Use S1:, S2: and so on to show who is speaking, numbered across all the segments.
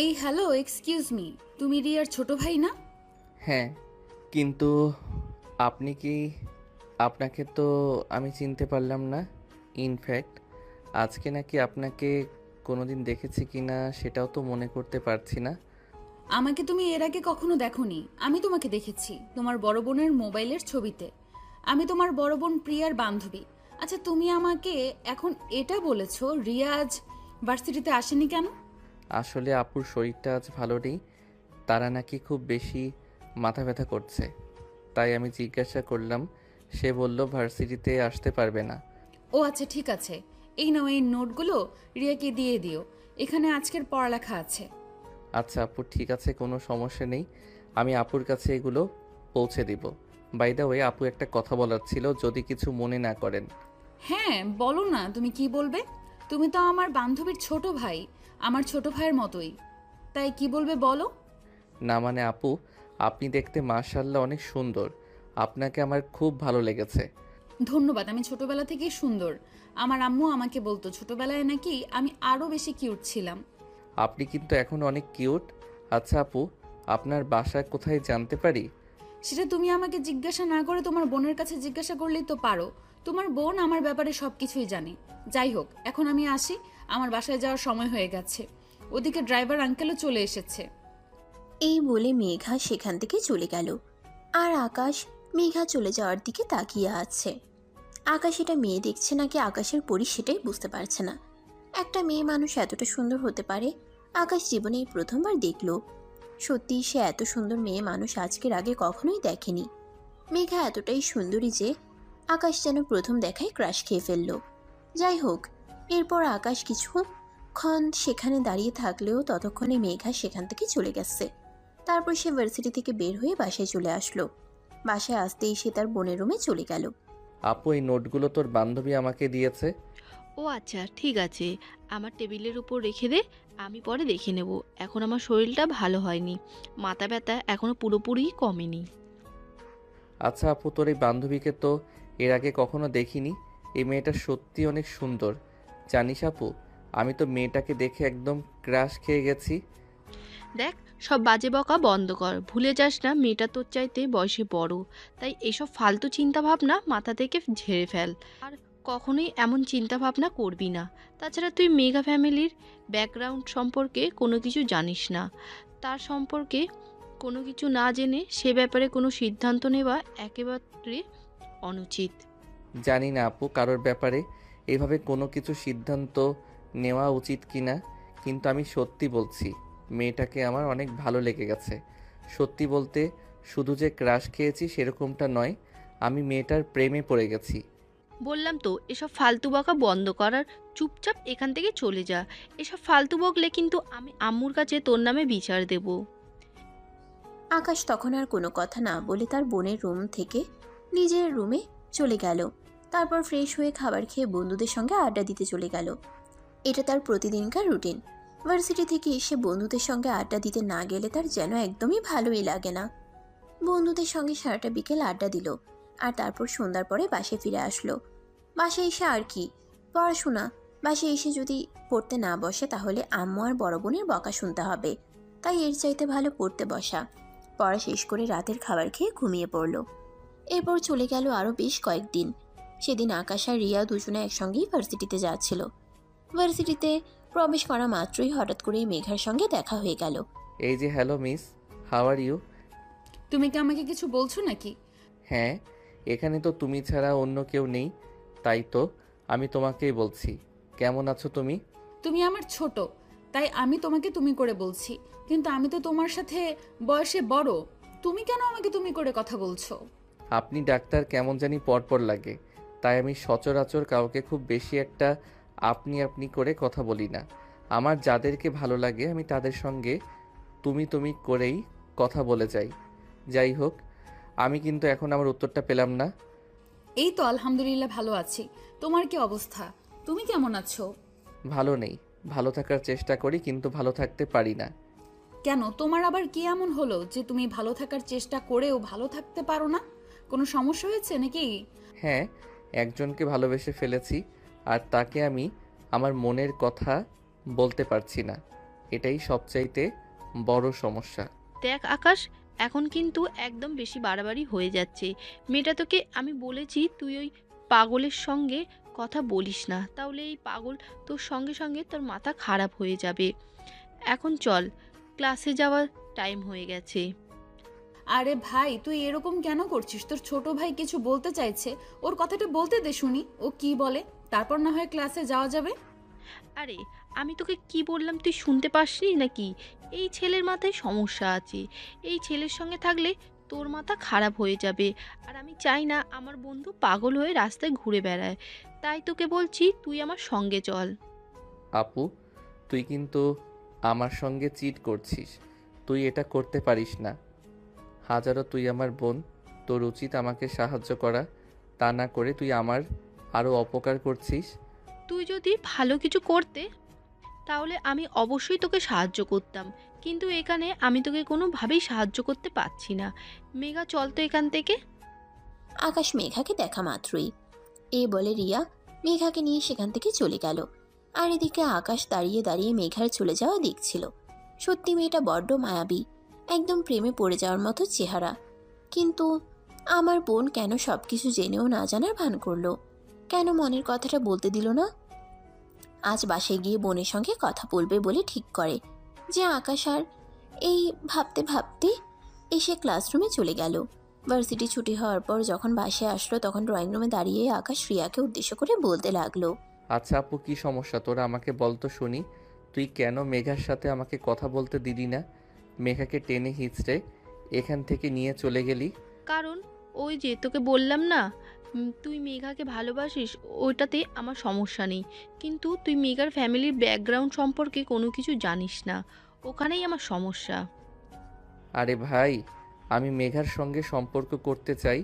S1: এই hello, excuse me, তুমি রিয়ার ছোট ভাই না?
S2: হ্যাঁ, কিন্তু আপনি কি? আপনাকে তো আমি চিনতে পারলাম না। ইনফ্যাক্ট আজকে নাকি আপনাকে কোনোদিন দেখেছি কিনা সেটাও তো মনে করতে পারছি না।
S1: আমাকে তুমি এর আগে কখনো দেখোনি। আমি তোমাকে দেখেছি তোমার বড় বোনের মোবাইলের ছবিতে। আমি তোমার বড় বোন প্রিয়ার বান্ধবী। আচ্ছা, তুমি আমাকে এখন এটা বলেছো রিয়া আজ ভার্সিটিতে আসেনি কেন?
S2: আসলে আপুর শরীরটা আজ ভালো নেই। তারা নাকি খুব বেশি মাথা ব্যথা করছে। তাই আমি জিজ্ঞাসা করলাম, সে বলল ভার্সিটিতে আসতে পারবে না।
S1: ও আচ্ছা, ঠিক আছে। এই নাও, এই নোটগুলো রিয়াকে দিয়ে দিও। এখানে আজকের পড়ালেখা আছে।
S2: আচ্ছা আপু, ঠিক আছে, কোনো সমস্যা নেই। আমি আপুর কাছে এগুলো পৌঁছে দিব। বাই দ্য ওয়ে, আপু একটা কথা বলার ছিল, যদি কিছু মনে না করেন।
S1: হ্যাঁ, বলো না, তুমি কি বলবে? তুমি তো আমার বান্ধবীর ছোট ভাই, আমার ছোট ভাইয়ের মতোই। তাই কি বলবে বলো।
S2: না মানে আপু, আপনি দেখতে মাশাআল্লাহ অনেক সুন্দর। আপনাকে আমার খুব ভালো লেগেছে।
S1: ধন্যবাদ। আমি ছোটবেলা থেকেই সুন্দর। আমার আম্মু আমাকে বলতো ছোটবেলায় নাকি আমি আরো বেশি কিউট ছিলাম।
S2: আপনি কিন্তু এখন অনেক কিউট। আচ্ছা আপু, আপনার বাসা কোথায় জানতে পারি?
S1: সেটা তুমি আমাকে জিজ্ঞাসা না করে তোমার বোনের কাছে জিজ্ঞাসা করলেই তো পারো। তোমার বোন আমার ব্যাপারে সবকিছুই জানে। যাই হোক, এখন আমি আসি। আমার বাসায় যাওয়ার সময় হয়ে গেছে। ওদিকে ড্রাইভার আঙ্কেলও চলে এসেছে।
S3: এই বলে মেঘা সেখান থেকে চলে গেল। আর আকাশ মেঘা চলে যাওয়ার দিকে তাকিয়ে আছে। আকাশ এটা মেয়ে দেখছে নাকি আকাশের পরি সেটাই বুঝতে পারছে না। একটা মেয়ে মানুষ এতটা সুন্দর হতে পারে, আকাশ জীবনে এই প্রথমবার দেখল। সত্যি সে এত সুন্দর মেয়ে মানুষ আজকের আগে কখনোই দেখেনি। মেঘা এতটাই সুন্দরী যে আকাশ যেন প্রথম দেখায় ক্রাশ খেয়ে ফেলল। যাই হোক, এরপর আকাশ কিছুক্ষণ সেখানে দাঁড়িয়ে থাকলেও ততক্ষণে মেঘা সেখান থেকে চলে গেছে। তারপর সে ভার্সিটি থেকে বের হয়ে বাসায় চলে আসলো। বাসায় আসতেই সে তার বোনের রুমে চলে গেল।
S2: আপু, এই নোটগুলো তোর বান্ধবী আমাকে দিয়েছে।
S4: ও আচ্ছা, ঠিক আছে। আমার টেবিলের উপর রেখে দে, আমি পরে দেখে নেব। এখন আমার শরীরটা ভালো হয়নি, মাথা ব্যথা এখনো পুরোপুরি কমেনি।
S2: আচ্ছা আপু, তোর এই বান্ধবীকে তো এর আগে কখনো দেখিনি। এই মেয়েটা সত্যি অনেক সুন্দর। জানিস আপু, আমি তো মেয়েটাকে দেখে একদম ক্রাশ খেয়ে গেছি।
S4: দেখ, সব বাজে বকা বন্ধ কর। ভুলে যাস না মেয়েটা তোর চাইতে বয়সে বড়। তাই এসব ফালতু চিন্তা ভাবনা মাথা থেকে ঝেড়ে ফেল। আর কখনোই এমন চিন্তা ভাবনা করবি না। তাছাড়া তুই মেগা ফ্যামিলির ব্যাকগ্রাউন্ড সম্পর্কে কোনো কিছু জানিস না। তার সম্পর্কে কোনো কিছু না জেনে সে ব্যাপারে কোনো সিদ্ধান্ত নেওয়া একেবারে অনুচিত।
S2: জানি না আপু, কারোর ব্যাপারে এভাবে কোনো কিছু সিদ্ধান্ত নেওয়া উচিত কিনা, কিন্তু আমি সত্যি বলছি, মেয়েটাকে আমার অনেক ভালো লেগে গেছে। সত্যি বলতে, শুধু যে ক্রাশ খেয়েছি সেরকমটা নয়, আমি মেয়েটার প্রেমে পড়ে গেছি।
S4: বললাম তো এসব ফালতু বকা বন্ধ করার, চুপচাপ এখান থেকে চলে যা। এসব ফালতু বকলে কিন্তু আমি আম্মুর কাছে তোর নামে বিচার দেব।
S3: আকাশ তখন আর কোনো কথা না বলে তার বোনের রুম থেকে নিজের রুমে চলে গেল। তারপর ফ্রেশ হয়ে খাবার খেয়ে বন্ধুদের সঙ্গে আড্ডা দিতে চলে গেল। এটা তার প্রতিদিনকার রুটিন। ভার্সিটি থেকে এসে বন্ধুদের সঙ্গে আড্ডা দিতে না গেলে তার যেন একদমই ভালোই লাগে না। বন্ধুদের সঙ্গে সারাটা বিকেল আড্ডা দিল। আর তারপর সন্ধ্যার পরে বাসায় ফিরে আসলো। বাসায় এসে আর কি পড়াশোনা। বাসায় এসে যদি পড়তে না বসে তাহলে আম্মু আর বড় বোনের বকা শুনতে হবে। তাই এর চাইতে ভালো পড়তে বসা। পড়া শেষ করে রাতের খাবার খেয়ে ঘুমিয়ে পড়ল। এরপর চলে গেল আরও বেশ কয়েকদিন। সেদিন আকাশ আর রিয়া দুজনে একসঙ্গেই ভার্সিটিতে যাচ্ছিল। ভার্সিটিতে প্রবেশ করা মাত্রই হঠাৎ করেই মেঘার সঙ্গে দেখা হয়ে গেল।
S2: এই যে, hello miss, how are you?
S1: তুমি কি আমাকে কিছু বলছো নাকি?
S2: হ্যাঁ, এখানে তো তুমি ছাড়া অন্য কেউ নেই, তাই তো আমি তোমাকেই বলছি। কেমন আছো তুমি?
S1: তুমি আমার ছোট, তাই আমি তোমাকে তুমি করে বলছি। কিন্তু আমি তো তোমার সাথে বয়সে বড়। তুমি কেন আমাকে তুমি করে কথা বলছো?
S2: আপনি ডাক্তার, কেমন জানি পরপর লাগে, তাই আমি সচরাচর কাউকে খুব বেশি একটা আপনি আপনি করে কথা বলি না। আমার যাদেরকে ভালো লাগে আমি তাদের সঙ্গে তুমি তুমি করেই কথা বলে যাই। যাই হোক, আমি কিন্তু এখন আমার উত্তরটা পেলাম না।
S1: এই তো আলহামদুলিল্লাহ ভালো আছি। তোমার কি অবস্থা? তুমি কেমন আছো?
S2: ভালো নেই। ভালো থাকার চেষ্টা করি কিন্তু ভালো থাকতে পারি না।
S1: কেন, তোমার আবার কি এমন হলো যে তুমি ভালো থাকার চেষ্টা করেও ভালো থাকতে পারো না? কোনো সমস্যা হয়েছে নাকি?
S2: হ্যাঁ, একজনকে ভালোবেসে ফেলেছি, আর তাকে আমি আমার মনের কথা বলতে পারছি না। এটাই সবচাইতে বড় সমস্যা।
S4: দেখ আকাশ, এখন কিন্তু একদম বেশি বাড়াবাড়ি হয়ে যাচ্ছে। মেয়েটা তোকে আমি বলেছি তুই ওই পাগলের সঙ্গে কথা বলিস না, তাহলে এই পাগল তোর সঙ্গে সঙ্গে তোর মাথা খারাপ হয়ে যাবে। এখন চল, ক্লাসে যাওয়ার টাইম হয়ে গেছে।
S1: আরে ভাই, তুই এরকম কেন করছিস? তোর ছোট ভাই কিছু বলতে চাইছে, ওর কথাটা বলতে দে শুনি ও কি বলে, তারপর না হয় ক্লাসে যাওয়া যাবে।
S4: আরে আমি তোকে কি বললাম তুই শুনতে পাসনি নাকি? এই ছেলের মাথায় সমস্যা আছে। এই ছেলের সঙ্গে থাকলে তোর মাথা খারাপ হয়ে যাবে। আর আমি চাই না আমার বন্ধু পাগল হয়ে রাস্তায় ঘুরে বেড়ায়। তাই তোকে বলছি তুই আমার সঙ্গে চল।
S2: আপু, তুই কিন্তু আমার সঙ্গে চিট করছিস। তুই এটা করতে পারিস না। হাজারো তুই আমার বোন, তোর উচিত আমাকে সাহায্য করা। তা না করে তুই আমার আরও অপকার করছিস।
S4: তুই যদি ভালো কিছু করতে তাহলে আমি অবশ্যই তোকে সাহায্য করতাম, কিন্তু এখানে আমি তোকে কোনোভাবেই সাহায্য করতে পারছি না। মেঘা চল তো এখান থেকে।
S3: আকাশ মেঘাকে দেখা মাত্রই এই বলে রিয়া মেঘাকে নিয়ে সেখান থেকে চলে গেল। আর এদিকে আকাশ দাঁড়িয়ে দাঁড়িয়ে মেঘার চলে যাওয়া দেখছিল। সত্যি মেয়েটা বড্ড মায়াবী, একদম প্রেমে পড়ে যাওয়ার মতো চেহারা। কিন্তু আমার বোন কেন সবকিছু জেনেও না জানার ভান করলো? কেন মনের কথাটা বলতে দিল না? আজ বাসায় গিয়ে বোনের সঙ্গে কথা বলবে বলে ঠিক করে যে আকাশ। আর এই ভাবতে ভাবতে এসে ক্লাসরুমে চলে গেল। ভার্সিটি ছুটি হওয়ার পর যখন বাসায় আসলো তখন ড্রয়িং রুমে দাঁড়িয়ে আকাশ রিয়াকে উদ্দেশ্য করে বলতে লাগলো,
S2: আচ্ছা আপু, কি সমস্যা তোরা আমাকে বল তো শুনি। তুই কেন মেঘার সাথে আমাকে কথা বলতে দিলি না? মেঘাকে টেনে হিঁচড়ে এখান থেকে নিয়ে চলে গেলি।
S4: কারণ ওই যে তোকে বললাম না, তুই মেঘাকে ভালোবাসিস, ওইটাতে আমার সমস্যা নেই। কিন্তু তুই মেঘার ফ্যামিলির ব্যাকগ্রাউন্ড সম্পর্কে কোনো কিছু জানিস না, ওখানেই আমার সমস্যা।
S2: আরে ভাই, আমি মেঘার সঙ্গে সম্পর্ক করতে চাই,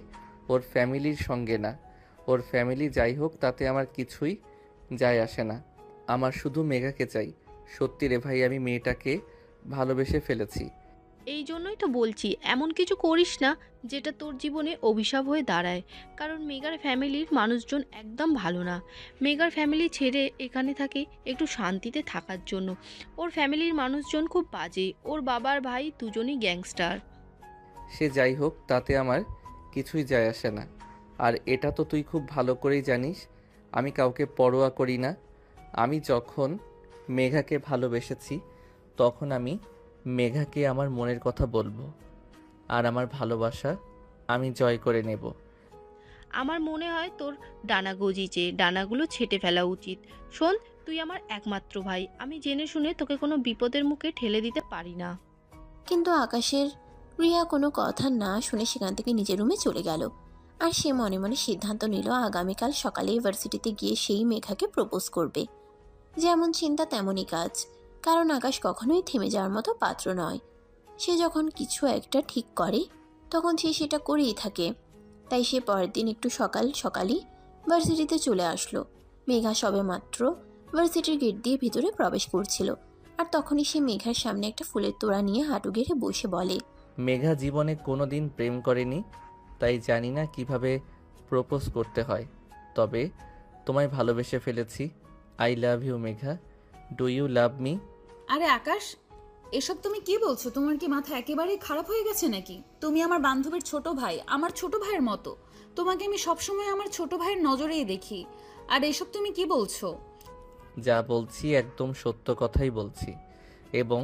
S2: ওর ফ্যামিলির সঙ্গে না। ওর ফ্যামিলি যাই হোক তাতে আমার কিছুই যায় আসে না। আমার শুধু মেঘাকে চাই। সত্যি রে ভাই, আমি মেয়েটাকে ভালোবেসে ফেলেছি।
S4: এই জন্যই তো বলছি এমন কিছু করিস না যেটা তোর জীবনে অভিশাপ হয়ে দাঁড়ায়। কারণ মেঘার ফ্যামিলির মানুষজন একদম ভালো না। মেঘার ফ্যামিলি ছেড়ে এখানে থাকে একটু শান্তিতে থাকার জন্য। ওর ফ্যামিলির মানুষজন খুব বাজে, ওর বাবার ভাই দুজনই গ্যাংস্টার।
S2: সে যাই হোক তাতে আমার কিছুই যায় আসে না। আর এটা তো তুই খুব ভালো করেই জানিস আমি কাউকে পরোয়া করি না। আমি যখন মেঘাকে ভালোবেসেছি তখন আমি মেঘাকে আমার মনের কথা বলবো, আর আমার ভালোবাসা আমি জয় করে নেব।
S4: আমার মনে হয় তোর ডানা গজিয়েছে, ডানাগুলো ছেঁটে ফেলা উচিত। শোন, তুই আমার একমাত্র ভাই, আমি জেনে শুনে তোকে কোনো বিপদের মুখে ঠেলে দিতে পারি না।
S3: কিন্তু আকাশের রিয়া কোনো কথা না শুনে সেখান থেকে নিজের রুমে চলে গেল। আর সে মনে মনে সিদ্ধান্ত নিল আগামীকাল সকালে ইউনিভার্সিটিতে গিয়ে সেই মেঘাকে প্রপোজ করবে। যেমন চিন্তা তেমনই কাজ, কারণ আকাশ কখনোই থেমে যাওয়ার মতো পাত্র নয়। সে যখন কিছু একটা ঠিক করে তখন সে সেটা করেই থাকে। তাই সে পরের দিন একটু সকাল সকালই ভার্সিটিতে চলে আসলো। মেঘা সবে মাত্র ভার্সিটির গেট দিয়ে ভিতরে প্রবেশ করছিল। আর তখনই সে মেঘার সামনে একটা ফুলের তোড়া নিয়ে হাঁটু গেড়ে বসে বলে,
S2: মেঘা জীবনে কোনো দিন প্রেম করেনি, তাই জানি না কিভাবে প্রপোজ করতে হয়। তবে তোমায় ভালোবেসে ফেলেছি। I love you Megha. Do you love me?
S1: আরে আকাশ, এসব তুমি কি বলছো? তোমার কি মাথা একেবারেই খারাপ হয়ে গেছে নাকি? তুমি আমার বান্ধবীর ছোট ভাই, আমার ছোট ভাইয়ের মতো। তোমাকে আমি সবসময় আমার ছোট ভাইয়ের নজরেই দেখি। আর এসব তুমি কি বলছো?
S2: যা বলছি একদম সত্য কথাই বলছি, এবং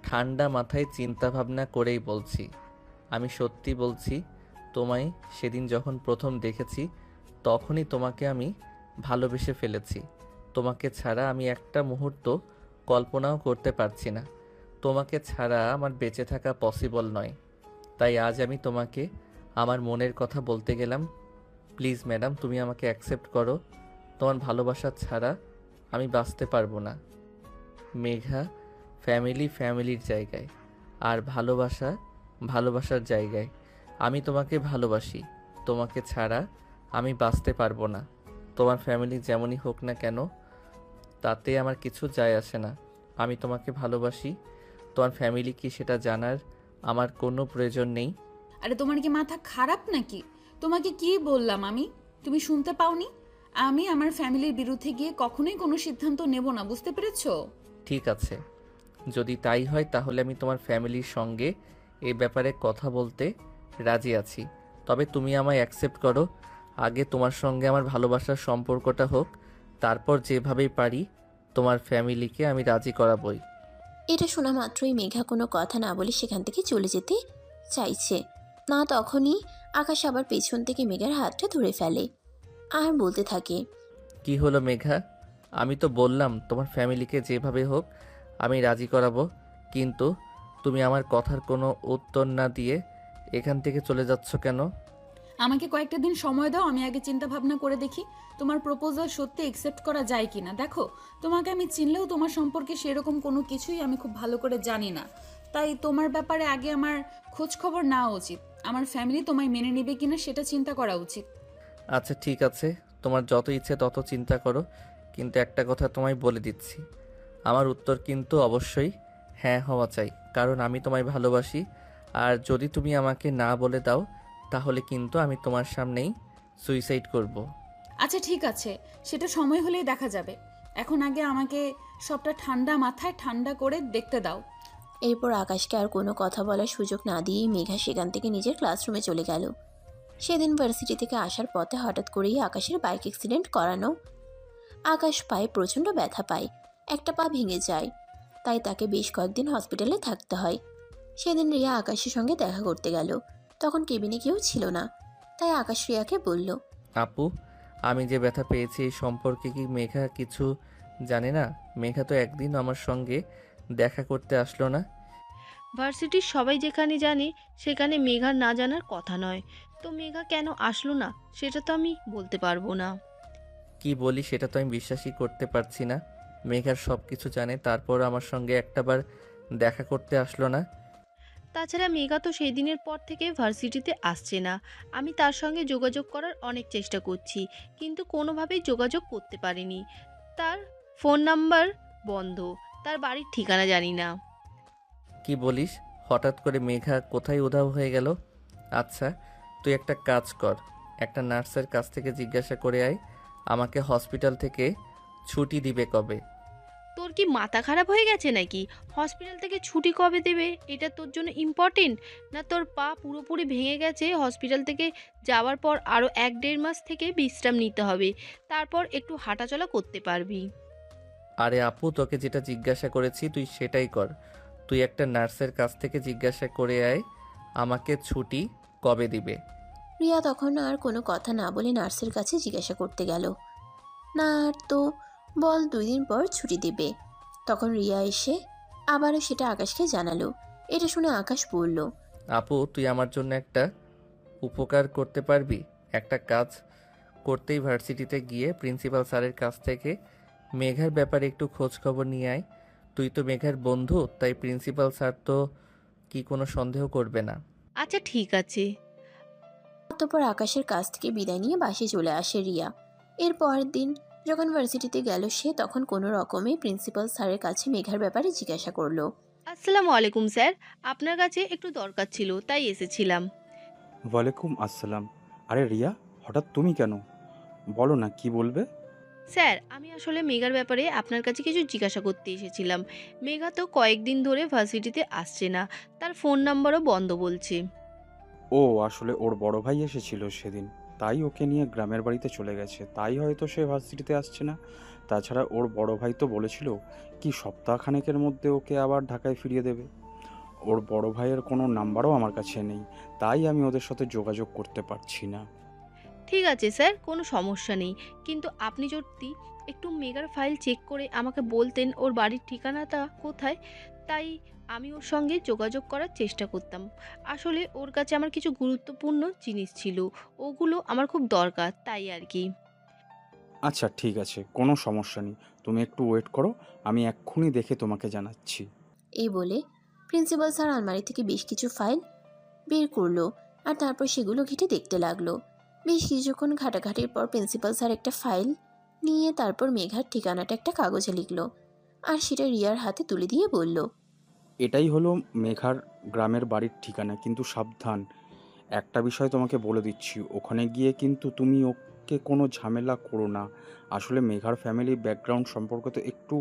S2: ঠান্ডা মাথায় চিন্তা ভাবনা করেই বলছি। আমি সত্যি বলছি, তোমায় সেদিন যখন প্রথম দেখেছি তখনই তোমাকে আমি ভালোবেসে ফেলেছি। তোমাকে ছাড়া আমি একটা মুহূর্ত কল্পনাও করতে পারছি না। তোমাকে ছাড়া আমার বেঁচে থাকা পসিবল নয়। তাই আজ আমি তোমাকে আমার মনের কথা বলতে গেলাম। প্লিজ ম্যাডাম, তুমি আমাকে অ্যাকসেপ্ট করো। তোমার ভালোবাসা ছাড়া আমি বাঁচতে পারবো না। মেঘা ফ্যামিলির জায়গায়, আর ভালোবাসা ভালোবাসার জায়গায়। আমি তোমাকে ভালোবাসি। তোমাকে ছাড়া আমি বাঁচতে পারবো না। তোমার ফ্যামিলি যেমনই হোক না কেন তাতে আমার কিছু যায় আসে না। আমি তোমাকে ভালোবাসি। তোমার ফ্যামিলি কি সেটা জানার আমার কোনো প্রয়োজন নেই।
S1: আরে তোমার কি মাথা খারাপ নাকি? তোমাকে কি বললাম আমি? তুমি শুনতে পাওনি? আমি আমার ফ্যামিলির বিরুদ্ধে গিয়ে কখনোই কোনো সিদ্ধান্ত নেব না, বুঝতে পেরেছো?
S2: ঠিক আছে, যদি তাই হয় তাহলে আমি তোমার ফ্যামিলির সঙ্গে এ ব্যাপারে কথা বলতে রাজি আছি। তবে তুমি আমায় অ্যাকসেপ্ট করো। আগে তোমার সঙ্গে আমার ভালোবাসার সম্পর্কটা হোক, তারপর যেভাবেই পারি তোমার ফ্যামিলিকে আমি রাজি করাবই।
S3: এটা শোনা মাত্রই মেঘা কোনো কথা না বলে সেখান থেকে চলে যেতে চাইছে না, তখনই আকাশ আবার পেছন থেকে মেঘার হাতটা ধরে ফেলে আর বলতে থাকে,
S2: কি হলো মেঘা? আমি তো বললাম তোমার ফ্যামিলিকে যেভাবে হোক আমি রাজি করাবো, কিন্তু তুমি আমার কথার কোনো উত্তর না দিয়ে এখান থেকে চলে যাচ্ছ কেন?
S1: আমাকে কয়েকটা দিন সময় দাও, আমি আগে চিন্তা ভাবনা করে দেখি তোমার প্রপোজাল সত্যি একসেপ্ট করা যায় কিনা। দেখো, তোমাকে আমি চিনলেও তোমার সম্পর্কে সেরকম কোনো কিছুই আমি খুব ভালো করে জানি না, তাই তোমার ব্যাপারে আগে আমার খোঁজ খবর নেওয়া উচিত। আমার ফ্যামিলি তোমায় মেনে নেবে কিনা সেটা চিন্তা করা উচিত।
S2: আচ্ছা ঠিক আছে, তোমার যত ইচ্ছে তত চিন্তা করো, কিন্তু একটা কথা তোমায় বলে দিচ্ছি, আমার উত্তর কিন্তু অবশ্যই হ্যাঁ হওয়া চাই, কারণ আমি তোমায় ভালোবাসি। আর যদি তুমি আমাকে না বলে দাও তাহলে কিন্তু আমি তোমার সামনেই সুইসাইড করব।
S1: আচ্ছা ঠিক আছে, সেটা সময় হলেই দেখা যাবে। এখন আগে আমাকে সবটা ঠান্ডা মাথায় ঠান্ডা করে দেখতে দাও।
S3: এরপর আকাশকে আর কোনো কথা বলার সুযোগ না দিয়েই মেঘা সেখান থেকে নিজের ক্লাসরুমে চলে গেল। সেদিন ভার্সিটি থেকে আসার পথে হঠাৎ করেই আকাশের বাইক অ্যাক্সিডেন্ট করানো। আকাশ পায়ে প্রচণ্ড ব্যথা পায়, একটা পা ভেঙে যায়, তাই তাকে বেশ কয়েকদিন হসপিটালে থাকতে হয়। সেদিন রিয়া আকাশের সঙ্গে দেখা করতে গেল, তখন কেবিনে কেউ ছিল না, তাই আকাশ রিয়াকে বলল,
S2: আপু, আমি যে ব্যথা পেয়েছি এই সম্পর্কে কি মেঘা কিছু জানে না? মেঘা তো একদিন আমার সঙ্গে দেখা করতে আসলো না।
S4: ভার্সিটির সবাই যেখানে জানে সেখানে মেঘার না জানার কথা নয়। তো মেঘা কেন আসলো না সেটা তো আমি বলতে পারবো না।
S2: কি বলি সেটা তো আমি বিশ্বাসই করতে পারছি না। মেঘার সব কিছু জানে, তারপর আমার সঙ্গে একটাবার দেখা করতে আসলো না।
S4: তাছাড়া মেঘা তো সেই দিনের পর থেকে ভার্সিটিতে আসছে না। আমি তার সঙ্গে যোগাযোগ করার অনেক চেষ্টা করছি, কিন্তু কোনোভাবেই যোগাযোগ করতে পারিনি। তার ফোন নাম্বার বন্ধ, তার বাড়ির ঠিকানা জানি না।
S2: কি বলিস? হঠাৎ করে মেঘা কোথায় উধাও হয়ে গেল? আচ্ছা, তুই একটা কাজ কর, একটা নার্সের কাছ থেকে জিজ্ঞাসা করে আয় আমাকে হসপিটাল থেকে ছুটি দিবে কবে।
S4: তোর কি মাথা খারাপ হয়ে গেছে নাকি? হসপিটাল থেকে ছুটি কবে দেবে এটা তোর জন্য ইম্পর্টেন্ট? না তোর পা পুরোপুরি ভেঙে গেছে, হসপিটাল থেকে যাওয়ার পর আরও 1-1.5 মাস থেকে বিশ্রাম নিতে হবে, তারপর একটু হাঁটাচলা করতে পারবি।
S2: আরে আপু, তোকে যেটা জিজ্ঞাসা করেছি তুই সেটাই কর। তুই একটা নার্সের কাছ থেকে জিজ্ঞাসা করে আয় আমাকে ছুটি কবে দিবে।
S3: রিয়া তখন আর কোনো কথা না বলে নার্সের কাছে জিজ্ঞাসা করতে গেল। না আর তো বল 2 দিন পর ছুটি দেবে। তখন রিয়া এসে আবারও সেটা আকাশকে জানালো। এটা শুনে আকাশ বলল,
S2: আপু, তুই আমার জন্য একটা উপকার করতে পারবি? একটা কাজ করতেই ভার্সিটিতে গিয়ে প্রিন্সিপাল স্যারের কাছ থেকে মেঘার ব্যাপারে একটু খোঁজ খবর নিয়ে আয়। তুই তো মেঘার বন্ধু, তাই প্রিন্সিপাল স্যার তো কি কোনো সন্দেহ করবে না।
S4: আচ্ছা ঠিক আছে।
S3: অতঃপর আকাশের কাছ থেকে বিদায় নিয়ে বাসে চলে আসে রিয়া। এর পরের দিন যখন ভার্সিটিতে গেল সে, তখন কোনো রকমে প্রিন্সিপাল স্যারের কাছে মেঘার ব্যাপারে জিজ্ঞাসা করলো।
S4: আসসালামু আলাইকুম স্যার, আপনার কাছে একটু দরকার ছিল তাই এসেছিলাম।
S5: ওয়ালাইকুম আসসালাম। আরে রিয়া, হঠাৎ তুমি কেন? বলো না, কি বলবে?
S4: স্যার, আমি আসলে মেঘার ব্যাপারে আপনার কাছে কিছু জিজ্ঞাসা করতে এসেছিলাম। মেঘা তো কয়েকদিন ধরে ভার্সিটিতে আসছে না, তার ফোন নাম্বারও বন্ধ বলছে।
S5: ও আসলে ওর বড় ভাই এসেছিল সেদিন, তাই ওকে নিয়ে গ্রামের বাড়িতে চলে গেছে, তাই হয়তো সে ভার্সিটিতে আসছে না। তাছাড়া ওর বড় ভাই তো বলেছিল কি সপ্তাহখানেকের মধ্যে ওকে আবার ঢাকায় ফিরিয়ে দেবে। ওর বড় ভাইয়ের কোনো নাম্বারও আমার কাছে নেই, তাই আমি ওদের সাথে যোগাযোগ করতে পারছি না।
S4: ঠিক আছে স্যার, কোনো সমস্যা নেই, কিন্তু আপনি যদি একটু মেগার ফাইল চেক করে আমাকে বলতেন ওর বাড়ির ঠিকানাটা কোথায়, তাই আমি ওর সঙ্গে যোগাযোগ করার চেষ্টা করতাম। আসলে ওর কাছে আমার কিছু গুরুত্বপূর্ণ জিনিস ছিল, ওগুলো আমার খুব দরকার, তাই আর কি।
S5: আচ্ছা ঠিক আছে, কোনো সমস্যা নেই, তুমি একটু ওয়েট করো, আমি এক্ষুনি দেখে তোমাকে জানাচ্ছি।
S3: এই বলে প্রিন্সিপাল স্যার আলমারি থেকে বেশ কিছু ফাইল বের করলো আর তারপর সেগুলো ঘেঁটে দেখতে লাগলো। বেশ কিছুক্ষণ ঘাটাঘাটির পর প্রিন্সিপাল স্যার একটা ফাইল নিয়ে তারপর মেঘার ঠিকানাটা একটা কাগজে লিখলো আর সেটা রিয়ার হাতে তুলে দিয়ে বলল,
S5: এটাই হলো মেঘার গ্রামের বাড়ির ঠিকানা, কিন্তু সাবধান, একটা বিষয় তোমাকে বলে দিচ্ছি, ওখানে গিয়ে কিন্তু তুমি ওকে কোনো ঝামেলা করো না। আসলে মেঘার ফ্যামিলি ব্যাকগ্রাউন্ড সম্পর্কে তো একটু